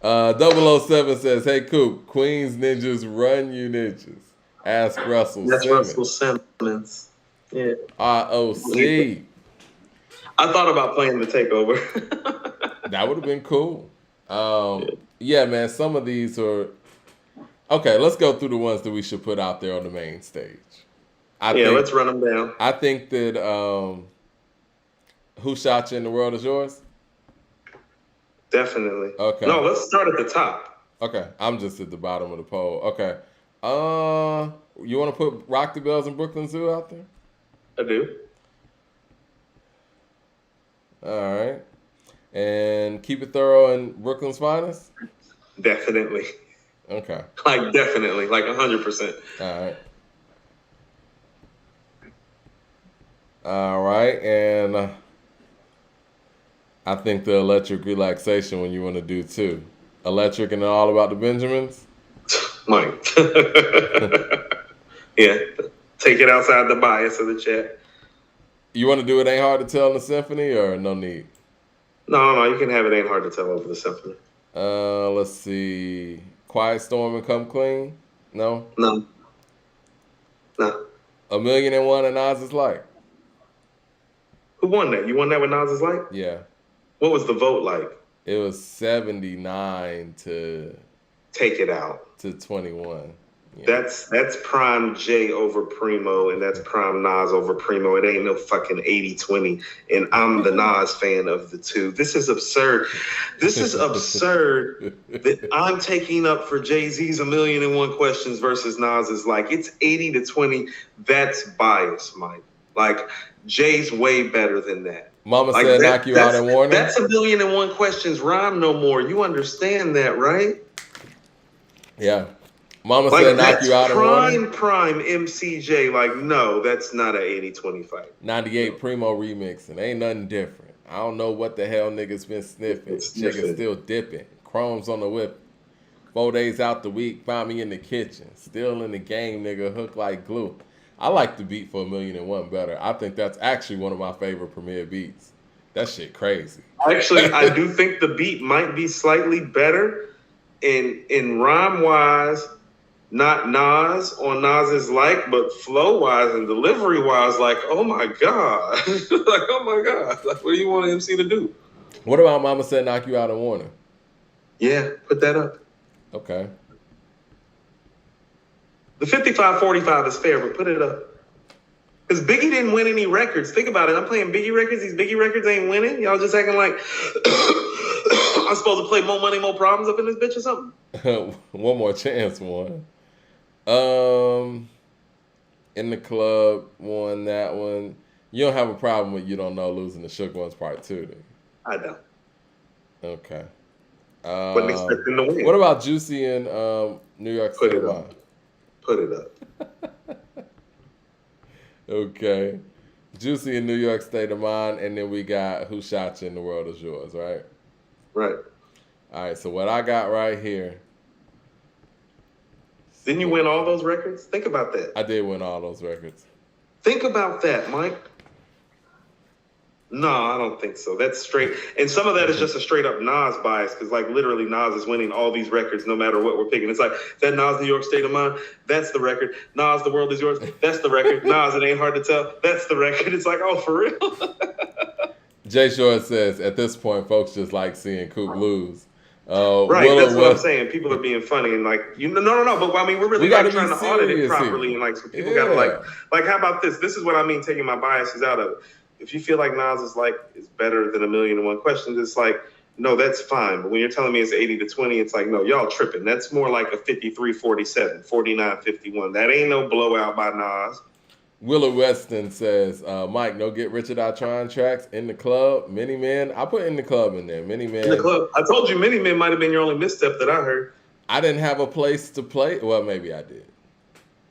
don't know. 007 says, hey, Coop, Queens Ninjas run you ninjas. Ask Russell That's Simmons. Russell Simmons. Yeah. ROC. I thought about playing the takeover. That would have been cool. Yeah, man, some of these are... Okay, let's go through the ones that we should put out there on the main stage. Let's run them down. I think that Who Shot You in the World Is Yours? Definitely. Okay. No, let's start at the top. Okay, I'm just at the bottom of the poll. Okay. You want to put Rock the Bells and Brooklyn Zoo out there? I do. All right. And Keep It Thorough and Brooklyn's Finest? Definitely. Okay. Like, definitely. Like, 100%. All right. And I think the Electric Relaxation one you want to do, too. Electric and All About the Benjamins? Mike. Yeah. Take it outside the bias of the chat. You want to do It Ain't Hard to Tell in the Symphony or no need? No, you can have It Ain't Hard to Tell over the symphony. Let's see. Quiet Storm and Come Clean? No? No. A Million and One and Nas Is Like? Who won that? You won that with Nas Is Like? Yeah. What was the vote like? It was 79 to Take It Out. To 21. Yeah. That's prime J over Primo, and that's prime Nas over Primo. It ain't no fucking 80-20, and I'm the Nas fan of the two. This is absurd. This is absurd that I'm taking up for Jay-Z's A Million and One Questions versus Nas Is Like. It's 80-20. That's bias, Mike. Like, Jay's way better than that. Mama said knock you out and warn her. That's A Million and One Questions rhyme no more. You understand that, right? Yeah. Mama said knock you out and warn her. Prime MCJ. Like, no, that's not an 80-20 fight. 98 Primo remix, and ain't nothing different. I don't know what the hell niggas been sniffing. Chicken still dipping. Chromes on the whip. 4 days out the week, find me in the kitchen. Still in the game, nigga, hook like glue. I like the beat for A Million and One better. I think that's actually one of my favorite Premier beats. That shit crazy. Actually, I do think the beat might be slightly better in rhyme-wise, not Nas on Nas Is Like, but flow-wise and delivery-wise, like, oh my God. Like, oh my God. Like, what do you want MC to do? What about Mama Said Knock You Out and Warn Her? Yeah, put that up. Okay. The 55-45 is fair, but put it up. Because Biggie didn't win any records. Think about it. I'm playing Biggie records. These Biggie records ain't winning. Y'all just acting like I'm supposed to play More Money, More Problems up in this bitch or something? One More Chance won. In the Club won that one. You don't have a problem with You Don't Know losing the Shook Ones Part 2, do you? I don't. Okay. Wasn't expecting to win. What about Juicy in New York State of Mind? Put it up. Okay. Juicy in New York State of Mind, and then we got Who Shot You in the World Is Yours, right? Right. All right, so what I got right here. Didn't you win all those records? Think about that. I did win all those records. Think about that, Mike. No, I don't think so. That's straight. And some of that is just a straight up Nas bias because, like, literally Nas is winning all these records no matter what we're picking. It's like, that Nas New York State of Mind, that's the record. Nas The World Is Yours, that's the record. Nas It Ain't Hard to Tell, that's the record. It's like, oh, for real? Jay Short says, at this point, folks just like seeing Coop lose. Right, that's what I'm saying. People are being funny and like, no. But I mean, we're really like trying to audit it properly here. And like, so people gotta like, how about this? This is what I mean, taking my biases out of it. If you feel like Nas is better than A Million and One Questions, it's like, no, that's fine. But when you're telling me it's 80-20, it's like, no, y'all tripping. That's more like a 53-47, 49-51. That ain't no blowout by Nas. Willow Weston says, Mike, no Get Rich or Die Trying tracks in the club. Many Men. I put In the Club in there. Many Men. In the club. I told you Many Men might have been your only misstep that I heard. I didn't have a place to play. Well, maybe I did.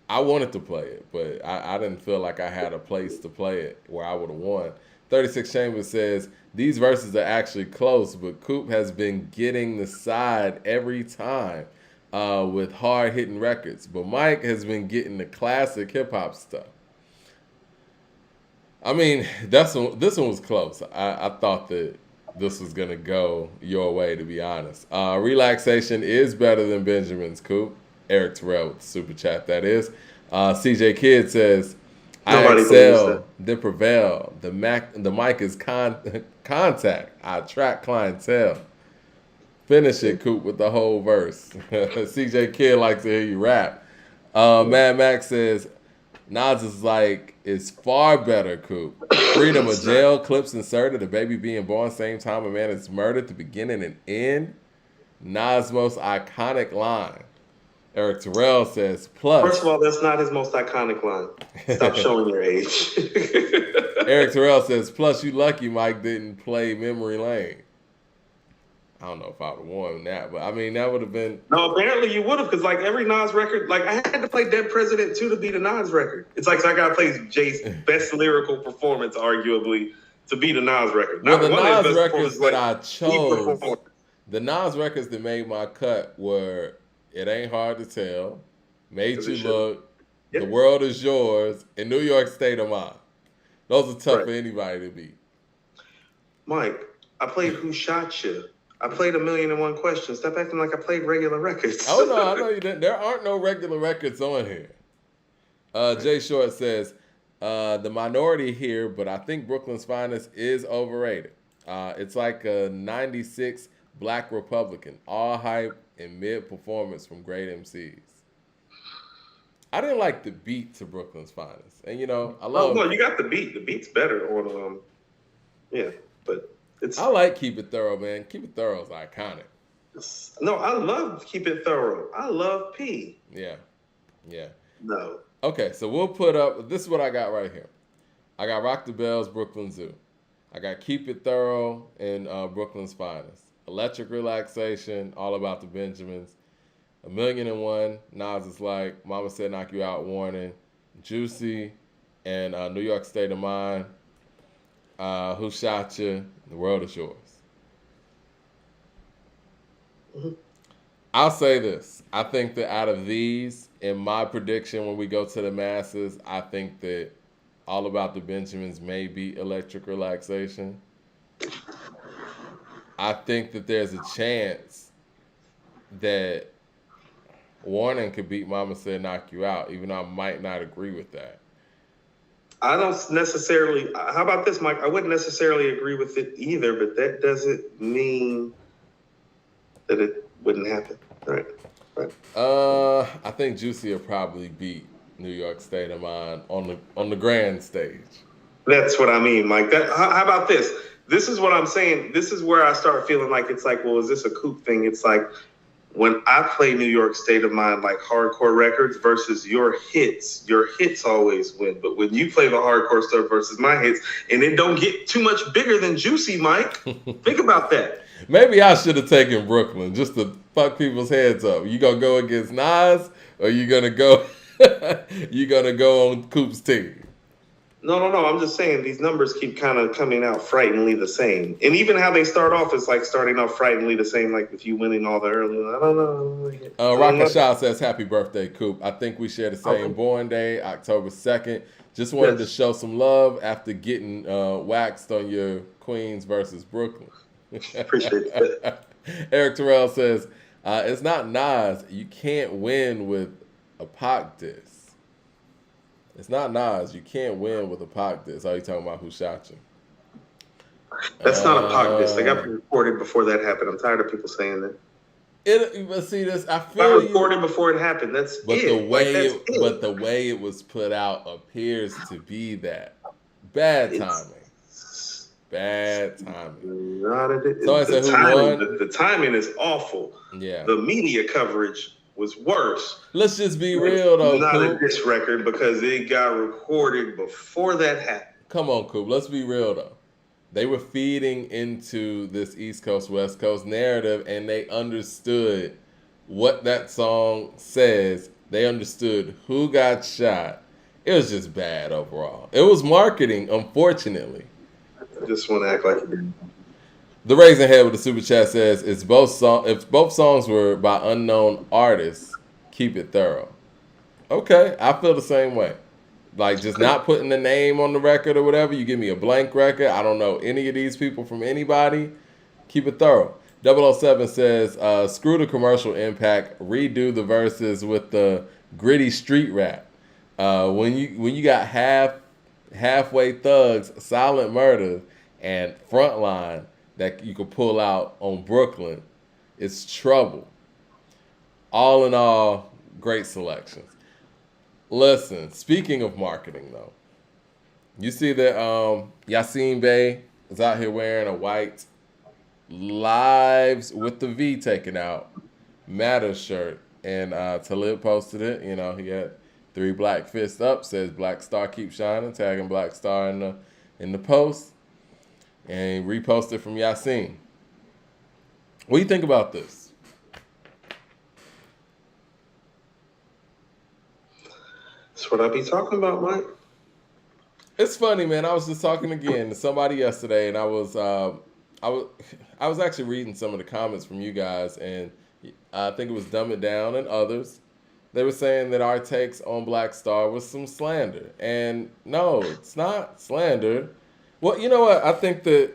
I wanted to play it, but I didn't feel like I had a place to play it where I would have won. 36 Chambers says, these verses are actually close, but Coop has been getting the side every time with hard-hitting records. But Mike has been getting the classic hip-hop stuff. I mean, this one was close. I thought that this was going to go your way, to be honest. Relaxation is better than Benjamin's, Coop. Eric Terrell with the super chat, that is. CJ Kidd says, I excel, then prevail. The mic is contact. I attract clientele. Finish it, Coop, with the whole verse. CJ Kidd likes to hear you rap. Mad Max says, Nas is like, it's far better, Coop. Freedom of jail, clips inserted, a baby being born, same time a man is murdered, the beginning and end. Nas' most iconic line. Eric Terrell says, plus. First of all, that's not his most iconic line. Stop showing your age. Eric Terrell says, plus you lucky Mike didn't play Memory Lane. I don't know if I would have won that, but I mean, that would have been. No, apparently you would have, because like every Nas record, like I had to play Dead President 2 to beat a Nas record. It's like, so I got to play Jay's best lyrical performance, arguably, to beat a Nas record. Well, the Nas records that I chose, the Nas records that made my cut were It Ain't Hard to Tell, Made You Look, The World Is Yours, and New York State of Mind. Those are tough for anybody to beat. Mike, I played Who Shot You? I played 1,000,001 Questions. Stop acting like I played regular records. Oh, no, I know you didn't. There aren't no regular records on here. Jay Short says, the minority here, but I think Brooklyn's Finest is overrated. It's like a 96 Black Republican, all hype and mid-performance from great MCs. I didn't like the beat to Brooklyn's Finest. And, you know, I love... Oh, no, you got the beat. The beat's better on, but... I like Keep It Thorough, man. Keep It Thorough is iconic. No, I love Keep It Thorough. I love P. Yeah. No. Okay, so we'll put up, this is what I got right here. I got Rock the Bells, Brooklyn Zoo. I got Keep It Thorough and Brooklyn's Finest. Electric Relaxation, All About the Benjamins. 1,000,001, Nas is like, Mama Said Knock You Out, Warning. Juicy and New York State of Mind. Who Shot You? The World Is Yours. Mm-hmm. I'll say this. I think that out of these, in my prediction when we go to the masses, I think that All About the Benjamins may beat Electric Relaxation. I think that there's a chance that Warning could beat Mama Said Knock You Out, even though I might not agree with that. I don't necessarily, how about this, Mike? I wouldn't necessarily agree with it either, but that doesn't mean that it wouldn't happen. Right. I think Juicy will probably beat New York State of Mind on the grand stage. That's what I mean, Mike. How about this? This is what I'm saying. This is where I start feeling like it's like, well, is this a Coop thing? It's like, when I play New York State of Mind, like hardcore records versus your hits always win. But when you play the hardcore stuff versus my hits, and it don't get too much bigger than Juicy, Mike, think about that. Maybe I should have taken Brooklyn just to fuck people's heads up. You gonna go against Nas, or you gonna go on Coop's team? No. I'm just saying these numbers keep kind of coming out frighteningly the same. And even how they start off is like starting off frighteningly the same, like with you winning all the early. I don't know. Rocket Shaw says, happy birthday, Coop. I think we share the same born day, October 2nd. Just wanted to show some love after getting waxed on your Queens versus Brooklyn. Appreciate that. Eric Terrell says, it's not Nas. You can't win with a Pac diss. It's not Nas. You can't win with a Pac diss. Are you talking about Who Shot You? That's not a Pac diss. They got recorded before that happened. I'm tired of people saying that. But see this, I feel recorded before it happened. That's but it. But the way it was put out appears to be that bad timing. Bad timing. So I said, who won? The timing is awful. Yeah. The media coverage was worse. Let's just be real though. Not Coop. a diss record because it got recorded before that happened. Come on, Coop. Let's be real though. They were feeding into this East Coast, West Coast narrative, and they understood what that song says. They understood who got shot. It was just bad overall. It was marketing, unfortunately. I just want to act like it didn't. The Raising Head with the super chat says, if both songs were by unknown artists, keep it thorough. Okay, I feel the same way. Like just not putting the name on the record or whatever. You give me a blank record. I don't know any of these people from anybody. Keep it thorough. 007 says, screw the commercial impact. Redo the verses with the gritty street rap. When you got halfway thugs, silent murder, and frontline that you could pull out on Brooklyn, It's trouble. All in all, great selections. Listen, speaking of marketing though, you see that Yasin Bay is out here wearing a white Lives with the V taken out Matter shirt, and Talib posted it. You know, he had 3 black fists up, says Black Star keep shining, tagging Black Star in the post, and he reposted from Yasin. What do you think about this? That's what I be talking about, Mike. It's funny, man. I was just talking again to somebody yesterday, and I was actually reading some of the comments from you guys, and I think it was Dumb It Down and others. They were saying that our takes on Black Star was some slander, and no, it's not slander. Well, you know what? I think that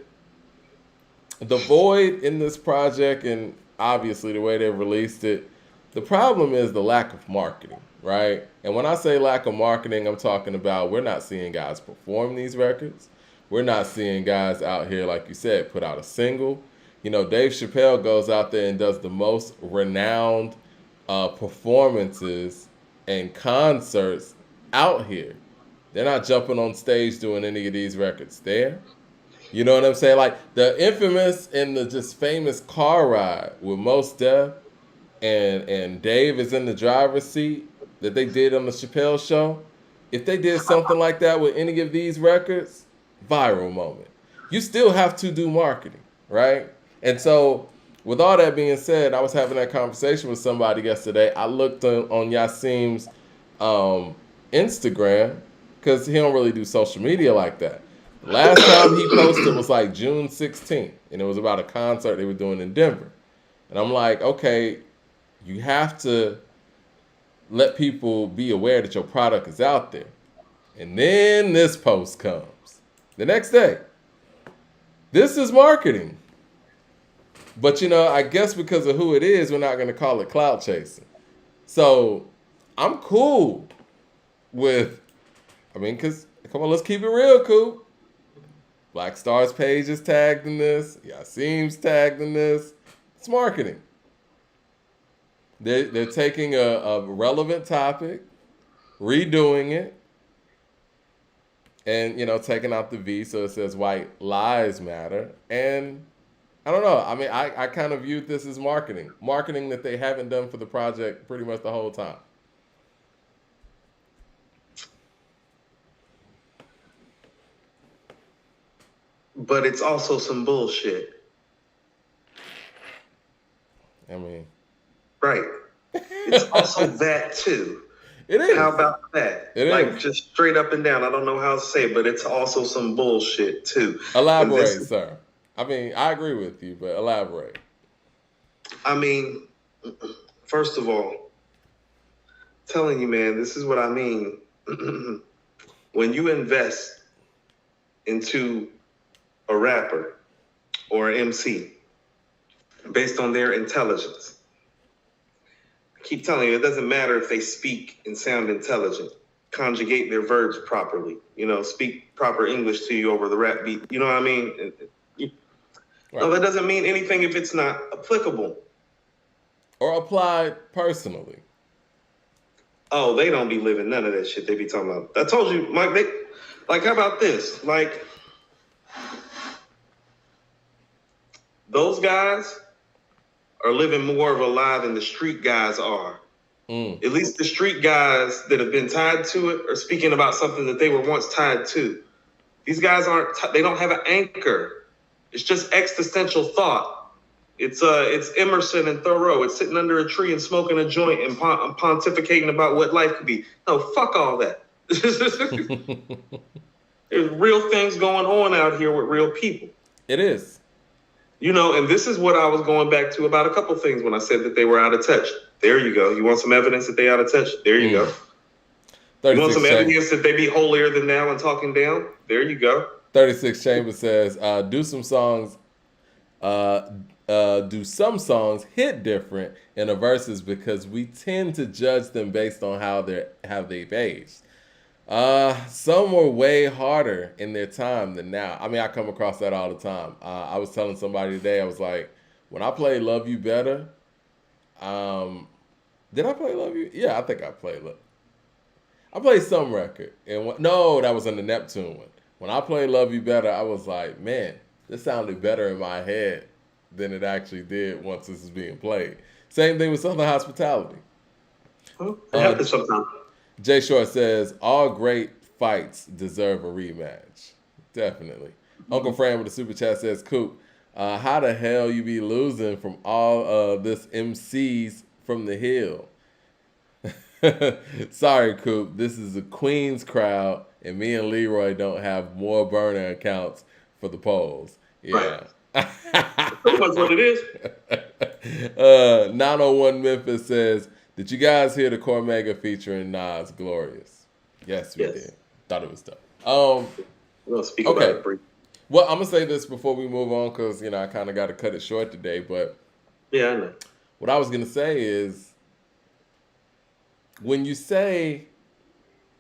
the void in this project, and obviously the way they've released it, the problem is the lack of marketing, right? And when I say lack of marketing, I'm talking about we're not seeing guys perform these records. We're not seeing guys out here, like you said, put out a single. You know, Dave Chappelle goes out there and does the most renowned performances and concerts out here. They're not jumping on stage doing any of these records there. You know what I'm saying? Like the infamous and the just famous car ride with Mos Def and Dave is in the driver's seat that they did on the Chappelle show. If they did something like that with any of these records, viral moment. You still have to do marketing, right? And so with all that being said, I was having that conversation with somebody yesterday. I looked on Yasim's Instagram because he don't really do social media like that. Last time he posted was like June 16th, and it was about a concert they were doing in Denver. And I'm like, okay, you have to let people be aware that your product is out there. And then this post comes the next day. This is marketing. But, you know, I guess because of who it is, we're not going to call it clout chasing. So I'm cool with, because, come on, let's keep it real, cool. Black Star's page is tagged in this. Yasim's tagged in this. It's marketing. They're taking a relevant topic, redoing it, and, you know, taking out the V so it says white lives matter. And I don't know. I kind of viewed this as marketing. Marketing that they haven't done for the project pretty much the whole time. But it's also some bullshit. Right. It's also that too. It is. How about that? It is. Just straight up and down. I don't know how to say it, but it's also some bullshit too. Elaborate, sir. I agree with you, but elaborate. First of all, telling you, man, this is what I mean. When you invest into a rapper or an MC based on their intelligence, I keep telling you, it doesn't matter if they speak and sound intelligent, conjugate their verbs properly, speak proper English to you over the rap beat. You know what I mean? Right. No, that doesn't mean anything if it's not applicable. Or applied personally. Oh, they don't be living none of that shit they be talking about. I told you, Mike, how about this? Those guys are living more of a lie than the street guys are. At least the street guys that have been tied to it are speaking about something that they were once tied to. These guys they don't have an anchor. It's just existential thought. It's Emerson and Thoreau. It's sitting under a tree and smoking a joint and pontificating about what life could be. No, fuck all that. There's real things going on out here with real people. It is. And this is what I was going back to about a couple things when I said that they were out of touch. There you go. You want some evidence that they out of touch? There you go. You want some evidence that they be holier than thou and talking down? There you go. 36 Chambers says, do some songs hit different in the verses because we tend to judge them based on how they've aged. Some were way harder in their time than now. I come across that all the time. I was telling somebody today, I was like, when I played Love You Better, did I play Love You? Yeah, I think I played Love. I played some record. No, that was in the Neptune one. When I played Love You Better, I was like, man, this sounded better in my head than it actually did once this is being played. Same thing with Southern Hospitality. It happens sometimes. Jay Short says, all great fights deserve a rematch. Definitely. Uncle Fran with the super chat says, Coop, how the hell you be losing from all this MCs from the Hill? Sorry, Coop. This is a Queens crowd, and me and Leroy don't have more burner accounts for the polls. Yeah. Right. Pretty much what it is. 901 Memphis says, did you guys hear the Cormega featuring Nas, Glorious? Yes, we did. Thought it was dope. We'll speak about it briefly. Well, I'm going to say this before we move on because, I kind of got to cut it short today. But yeah, I know. What I was going to say is, when you say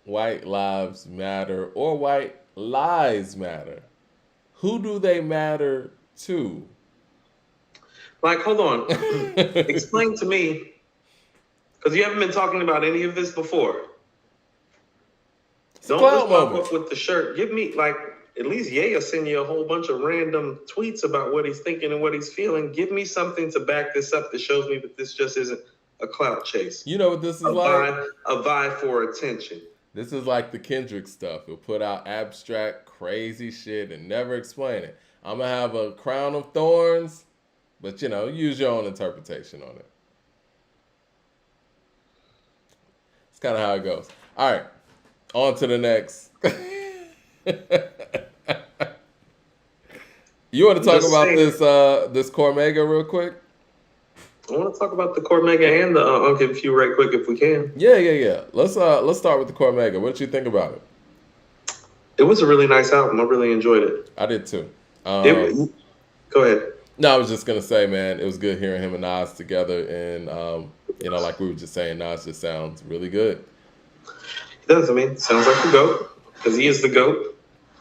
white lives matter or white lies matter, who do they matter to? Like, hold on. Explain to me, because you haven't been talking about any of this before. Don't just pop up with the shirt. Give me, at least Ye will send you a whole bunch of random tweets about what he's thinking and what he's feeling. Give me something to back this up that shows me that this just isn't a clout chase. You know what this is like? A vie for attention. This is like the Kendrick stuff. He'll put out abstract, crazy shit and never explain it. I'm going to have a crown of thorns, but, use your own interpretation on it. It's kind of how it goes. All right, on to the next. You want to talk about this Cormega real quick? I want to talk about the Cormega and the Uncle Few right quick if we can. Yeah. Let's start with the Cormega. What did you think about it? It was a really nice album. I really enjoyed it. I did too. Go ahead. No, I was just gonna say, man, it was good hearing him and Nas together, and like we were just saying, Nas just sounds really good. He does. I mean, sounds like the GOAT because he is the GOAT.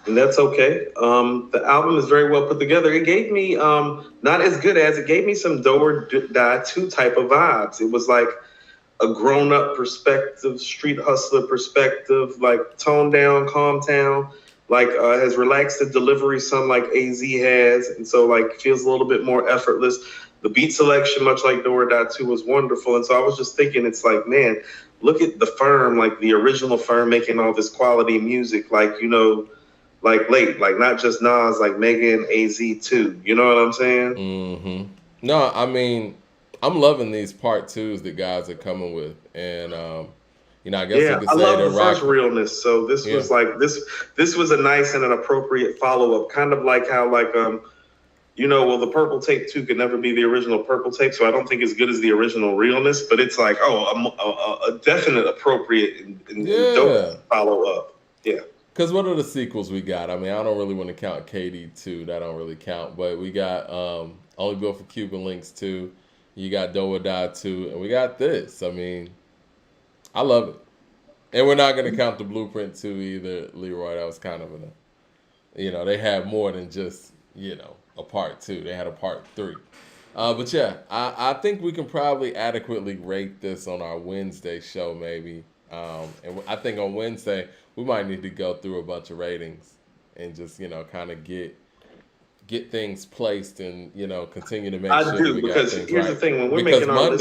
And that's okay. The album is very well put together. It gave me, not as good as, it gave me some Do or Die 2 type of vibes. It was like a grown-up perspective, street hustler perspective, like toned down, calm down, has relaxed the delivery some like AZ has. And so feels a little bit more effortless. The beat selection, much like Do or Die 2, was wonderful. And so I was just thinking, it's like, man, look at the Firm, the original Firm making all this quality music, not just Nas, Megan, AZ too. You know what I'm saying? Mm-hmm. No, I mean, I'm loving these part 2s that guys are coming with, and I guess you could say I love the first realness. So this was this was a nice and an appropriate follow up, kind of like how the Purple Tape 2 could never be the original Purple Tape, so I don't think it's good as the original realness, but it's a definite appropriite and dope follow up. Yeah. Because what are the sequels we got? I mean, I don't really want to count KD2. That don't really count. But we got Only Built for Cuban Links 2. You got Do or Die 2. And we got this. I mean, I love it. And we're not going to count the Blueprint 2 either, Leroy. That was kind of they had more than just, a part 2. They had a part 3. But yeah, I think we can probably adequately rate this on our Wednesday show maybe. And I think on Wednesday, we might need to go through a bunch of ratings and just, kind of get things placed and, continue to make sure we got things right. Here's the thing, when we're making all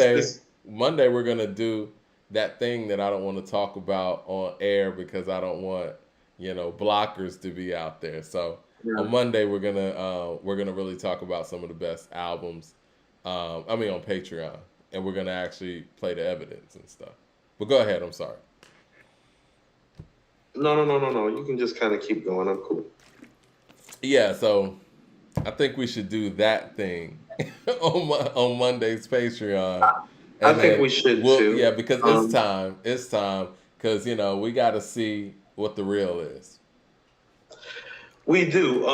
Monday, we're going to do that thing that I don't want to talk about on air because I don't want, blockers to be out there. So on Monday, we're going to really talk about some of the best albums, on Patreon, and we're going to actually play the evidence and stuff. But go ahead. I'm sorry. No. You can just kind of keep going. I'm cool. Yeah, so I think we should do that thing on Monday's Patreon. I think we should too. Yeah, because it's time. It's time because, we got to see what the real is. We do.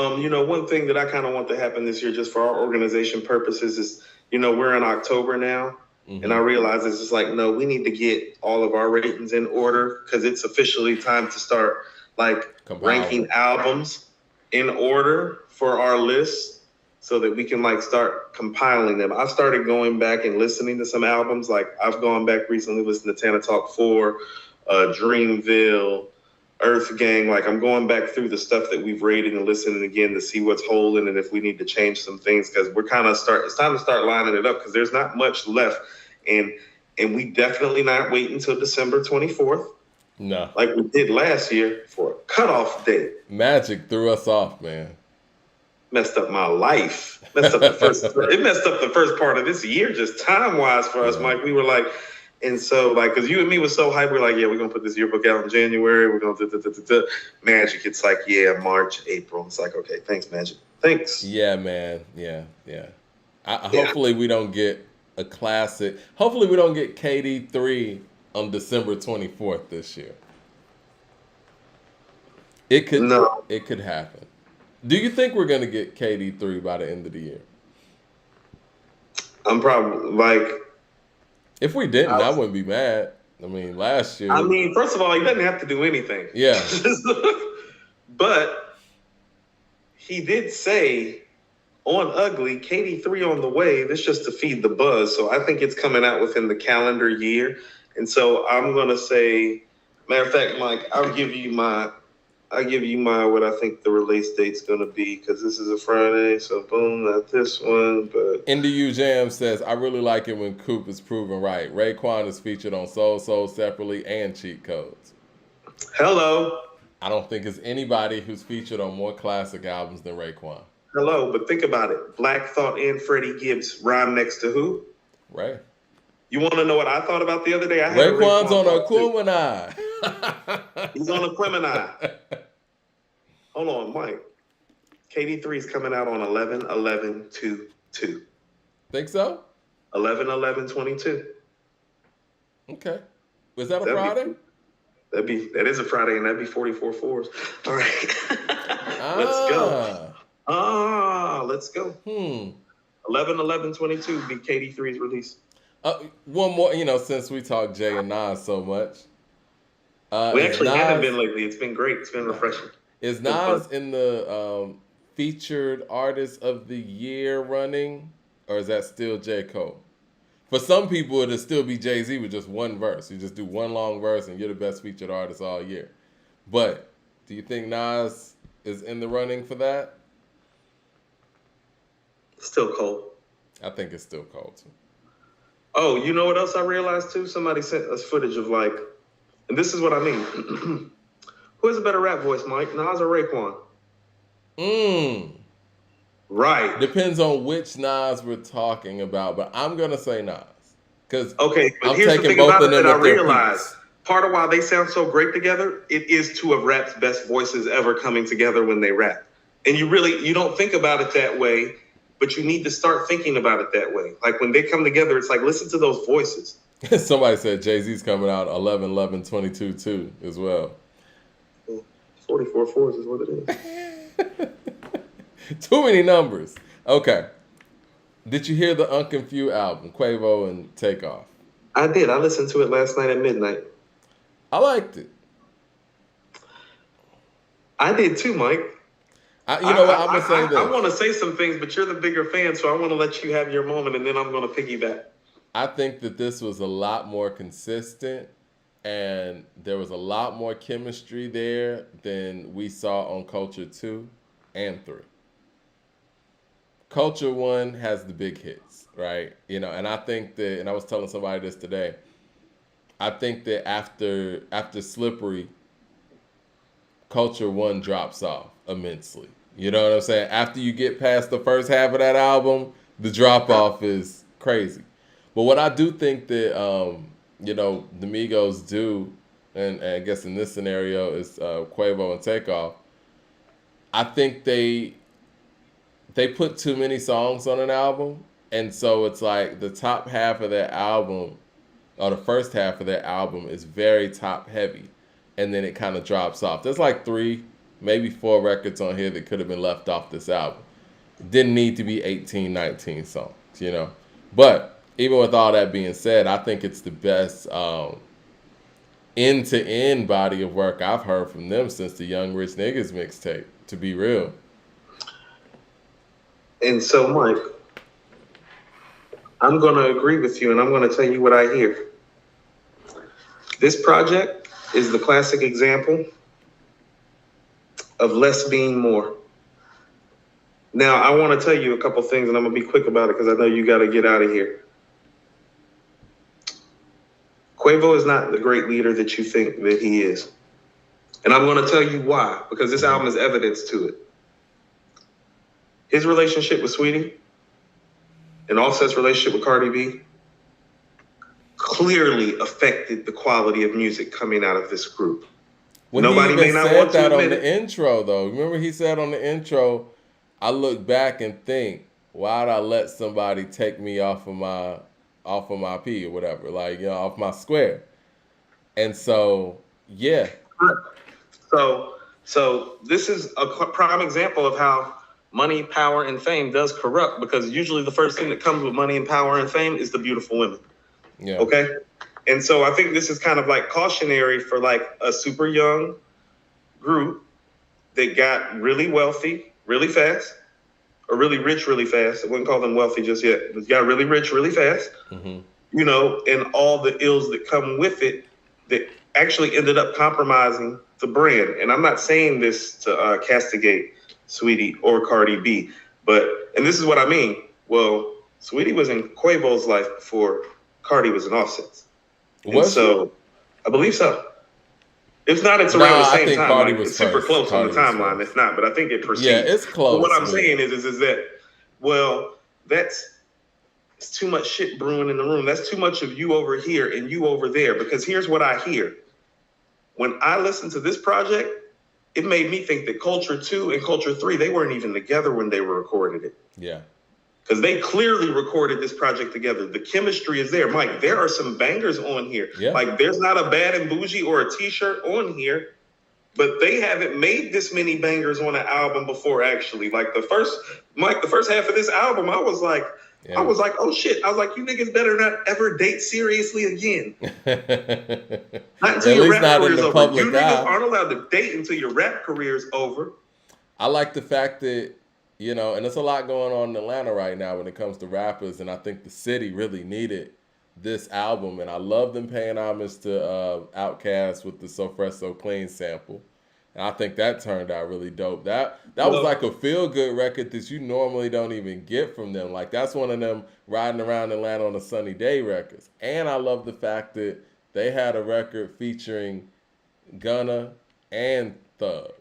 One thing that I kind of want to happen this year just for our organization purposes is, we're in October now. Mm-hmm. And I realize it's just no, we need to get all of our ratings in order because it's officially time to start ranking albums in order for our list. so that we can like start compiling them. I started going back and listening to some albums. Like I've gone back recently, listened to Tana Talk 4, Dreamville, Earth Gang. Like I'm going back through the stuff that we've rated and listening again to see what's holding and if we need to change some things, because we're kind of it's time to start lining it up because there's not much left. And we definitely not waiting until December 24th. No. Like we did last year for a cutoff date. Magic threw us off, man. Messed up my life. It messed up the first part of this year, just time-wise for us, Mike. We were like, and so like, because you and me was so hyped, we're like, yeah, we're gonna put this yearbook out in January. We're gonna Magic. It's like, yeah, March, April. It's like, okay, thanks, Magic. Thanks. Yeah, man. Yeah. Hopefully we don't get a classic. Hopefully we don't get KD3 on December 24th this year. It could happen. Do you think we're gonna get KD3 by the end of the year? I'm probably like, if we didn't, I wouldn't be mad. I mean, last year. I mean, first of all, he doesn't have to do anything. Yeah. But he did say on Ugly, KD3 on the way. This just to feed the buzz. So I think it's coming out within the calendar year. And so I'm gonna say, matter of fact, Mike, I'll give you my what I think the release date's gonna be, because this is a Friday, so boom, not this one, but NDU Jam says, I really like it when Coop is proven right. Raekwon is featured on Soul Separately and Cheat Codes. Hello. I don't think there's anybody who's featured on more classic albums than Raekwon. Hello, but think about it. Black Thought and Freddie Gibbs rhyme next to who? Right. You want to know what I thought about the other day? Raekwon's on Aquemini. He's on Aquemini. Hold on, Mike. KD3 is coming out on 11/11/22. Think so? 11/11/22. Okay. Was that a Friday? That is a Friday, and that'd be 44 fours. All right. Let's go. 11/11/22 be KD3's release. One more, since we talk Jay and Nas so much. We actually haven't been lately. It's been great. It's been refreshing. Is Nas in the featured artist of the year running, or is that still J. Cole? For some people, it'll still be Jay-Z with just one verse. You just do one long verse and you're the best featured artist all year. But do you think Nas is in the running for that? Still Cole. I think it's still Cole, too. Oh, you know what else I realized, too? Somebody sent us footage of, like, and this is what I mean. Who has a better rap voice, Mike? Nas or Raekwon? Right. Depends on which Nas we're talking about, but I'm going to say Nas. Because okay, but here's the thing about it that I realized. Part of why they sound so great together, it is two of rap's best voices ever coming together when they rap. And you don't think about it that way, but you need to start thinking about it that way. Like when they come together, it's like, listen to those voices. Somebody said Jay-Z's coming out 11/11/22 too as well. 44 fours is what it is. Too many numbers. Okay. Did you hear the Unconfused album, Quavo and Takeoff? I did. I listened to it last night at midnight. I liked it. I did too, Mike. I'm going to say this. I want to say some things, but you're the bigger fan, so I want to let you have your moment, and then I'm going to piggyback. I think that this was a lot more consistent, and there was a lot more chemistry there than we saw on Culture 2 and 3. Culture 1 has the big hits, right? And I think that, and I was telling somebody this today, I think that after Slippery, Culture 1 drops off immensely. You know what I'm saying? After you get past the first half of that album, the drop-off is crazy. But what I do think that, the Migos do, and I guess in this scenario is Quavo and Takeoff, I think they put too many songs on an album. And so it's like the top half of that album, or the first half of that album, is very top-heavy. And then it kind of drops off. There's like 3, maybe 4 records on here that could have been left off this album. It didn't need to be 18, 19 songs, But even with all that being said, I think it's the best end-to-end body of work I've heard from them since the Young Rich Niggas mixtape, to be real. And so, Mike, I'm going to agree with you, and I'm going to tell you what I hear. This project is the classic example of less being more. Now, I want to tell you a couple things, and I'm going to be quick about it because I know you got to get out of here. Quavo is not the great leader that you think that he is. And I'm going to tell you why, because this album is evidence to it. His relationship with Sweetie and Offset's relationship with Cardi B clearly affected the quality of music coming out of this group. Well, nobody may not want to admit it. On the intro, though. Remember he said on the intro, I look back and think, why'd I let somebody take me off of my P or whatever, like, you know, off my square. And so, yeah. So this is a prime example of how money, power, and fame does corrupt, because usually the first thing that comes with money and power and fame is the beautiful women. Yeah. Okay. And so I think this is kind of like cautionary for like a super young group that got really wealthy really fast, or really rich really fast. I wouldn't call them wealthy just yet, but got really rich really fast, you know, and all the ills that come with it that actually ended up compromising the brand. And I'm not saying this to castigate Sweetie or Cardi B, and this is what I mean. Well, Sweetie was in Quavo's life before Cardi was in Offset's. So I believe so. If not, it's around the same time. It's super close on the timeline. It's not, but I think it proceeds. Yeah, it's close. But what I'm saying is that, well, it's too much shit brewing in the room. That's too much of you over here and you over there. Because here's what I hear. When I listened to this project, it made me think that Culture 2 and Culture 3, they weren't even together when they were recording it. Yeah. Because they clearly recorded this project together. The chemistry is there. Mike, there are some bangers on here. Yeah. Like, there's not a Bad and Bougie or a T-shirt on here, but they haven't made this many bangers on an album before, actually. Like, the first half of this album, I was like, oh shit. I was like, you niggas better not ever date seriously again. Not until your rap career's over. You niggas aren't allowed to date until your rap career's over. I like the fact that, you know, and there's a lot going on in Atlanta right now when it comes to rappers, and I think the city really needed this album, and I love them paying homage to Outkast with the So Fresh So Clean sample, and I think that turned out really dope. That was like a feel-good record that you normally don't even get from them. Like, that's one of them riding around Atlanta on a sunny day records. And I love the fact that they had a record featuring Gunna and Thug.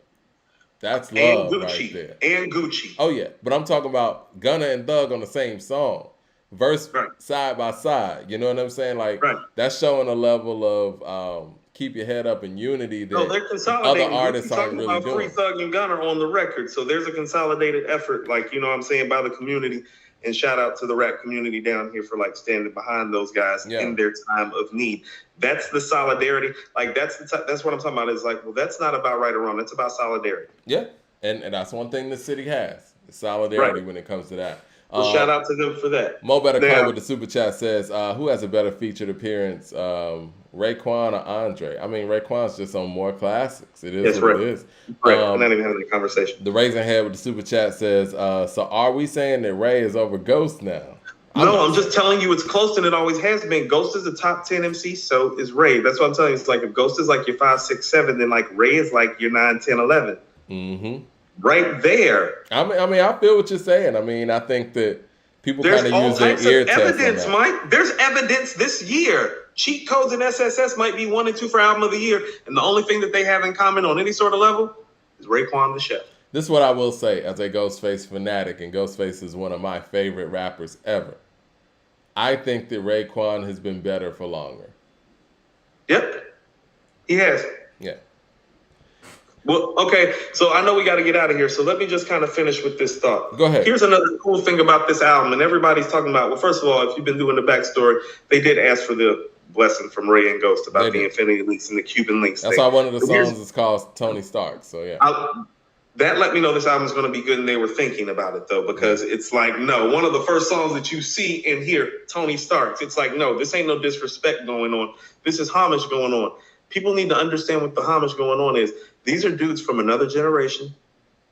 That's love right there. And Gucci. Oh, yeah. But I'm talking about Gunna and Thug on the same song. Verse side by side. You know what I'm saying? Like, that's showing a level of keep your head up in unity that they're consolidating. Other artists aren't really doing. Free Thug and Gunna on the record. So there's a consolidated effort, like, you know what I'm saying, by the community. And shout out to the rap community down here for like standing behind those guys in their time of need. That's the solidarity. Like, that's what I'm talking about. Is like, well, that's not about right or wrong. That's about solidarity. Yeah, and that's one thing the city has, solidarity when it comes to that. Well, shout out to them for that. Mo Better Call with the super chat says, who has a better featured appearance, Raekwon or Andre? I mean, Raekwon's just on more classics. It is what it is. I'm not even having a conversation. The Raising Head with the super chat says, so are we saying that Ray is over Ghost now? No, I'm just telling you it's close, and it always has been. Ghost is a top 10 MC, so is Ray. That's what I'm telling you. It's like if Ghost is like your 5, 6, 7, then like Ray is like your 9, 10, 11. Mm-hmm. Right there. I mean, I feel what you're saying. I mean, I think that people kind of use their ear test. There's evidence, Mike. There's evidence this year. Cheat Codes and SSS might be 1 and 2 for album of the year, and the only thing that they have in common on any sort of level is Raekwon the Chef. This is what I will say as a Ghostface fanatic, and Ghostface is one of my favorite rappers ever. I think that Raekwon has been better for longer. Yep, he has. Yeah. Well, okay, so I know we got to get out of here, so let me just kind of finish with this thought. Go ahead. Here's another cool thing about this album, and everybody's talking about, well, first of all, if you've been doing the backstory, they did ask for the blessing from Ray and Ghost about the Infinity Links and the Cuban Links That's why one of the songs is called Tony Stark, so yeah. That let me know this album's going to be good, and they were thinking about it, though, because it's like, no, one of the first songs that you see and hear, Tony Stark's, it's like, no, this ain't no disrespect going on. This is homage going on. People need to understand what the homage going on is. These are dudes from another generation,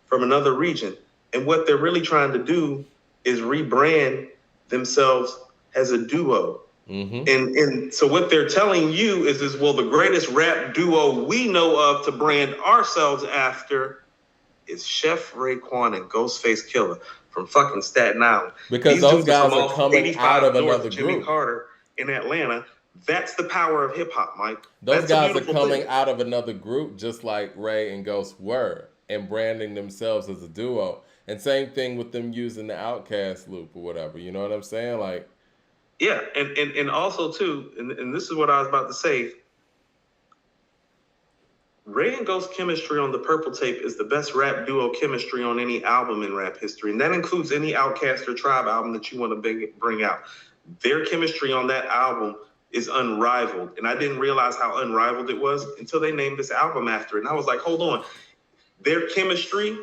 from another region. And what they're really trying to do is rebrand themselves as a duo. And so what they're telling you is well, the greatest rap duo we know of to brand ourselves after is Chef Raekwon and Ghostface Killer from fucking Staten Island. Because These those dudes guys from are coming out of North another Jimmy group. Carter in Atlanta. That's the power of hip hop, Mike. Those That's guys are coming out of another group, just like Ray and Ghost were, and branding themselves as a duo. And same thing with them using the Outkast loop or whatever. You know what I'm saying? Like, yeah, and also too, and this is what I was about to say. Ray and Ghost chemistry on the Purple Tape is the best rap duo chemistry on any album in rap history, and that includes any Outkast or Tribe album that you want to bring out. Their chemistry on that album is unrivaled, and I didn't realize how unrivaled it was until they named this album after it. And I was like, hold on, their chemistry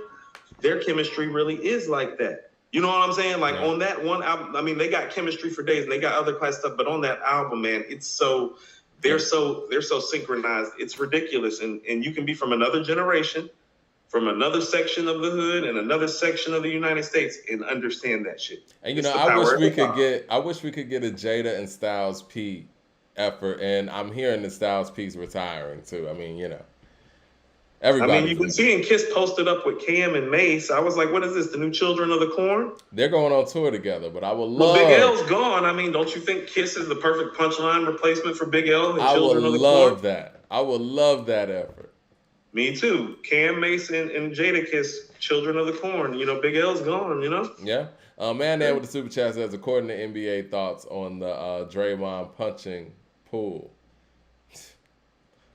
really is like that. You know what I'm saying? Like on that one album, I mean, they got chemistry for days and they got other class stuff, but on that album, man, it's so they're so synchronized. It's ridiculous. And you can be from another generation, from another section of the hood and another section of the United States and understand that shit. And I wish we could get a Jada and Styles P effort, and I'm hearing that Styles P's retiring too. I mean, everybody. I mean, you've been seeing Kiss posted up with Cam and Mace. I was like, what is this, the new Children of the Corn? They're going on tour together, but I would love... Well, Big L's gone. I mean, don't you think Kiss is the perfect punchline replacement for Big L and Children of the Corn? I would love that. I would love that effort. Me too. Cam, Mace, and Jada Kiss, Children of the Corn. Big L's gone, Yeah. Man there with the super chat says, according to NBA thoughts on the Draymond punching pool.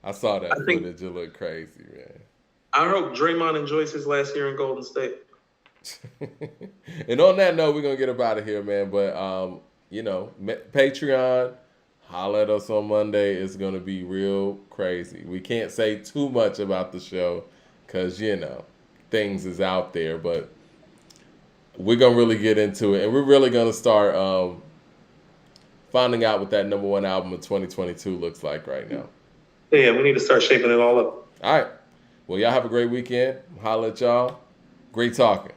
I saw that footage. It looked crazy, man. I hope Draymond enjoys his last year in Golden State. And on that note, we're going to get up out of here, man. But, Patreon, holla at us on Monday. It's going to be real crazy. We can't say too much about the show because, things is out there. But we're going to really get into it. And we're really going to start finding out what that number one album of 2022 looks like right now. Yeah, we need to start shaping it all up. All right. Well, y'all have a great weekend. Holla at y'all. Great talking.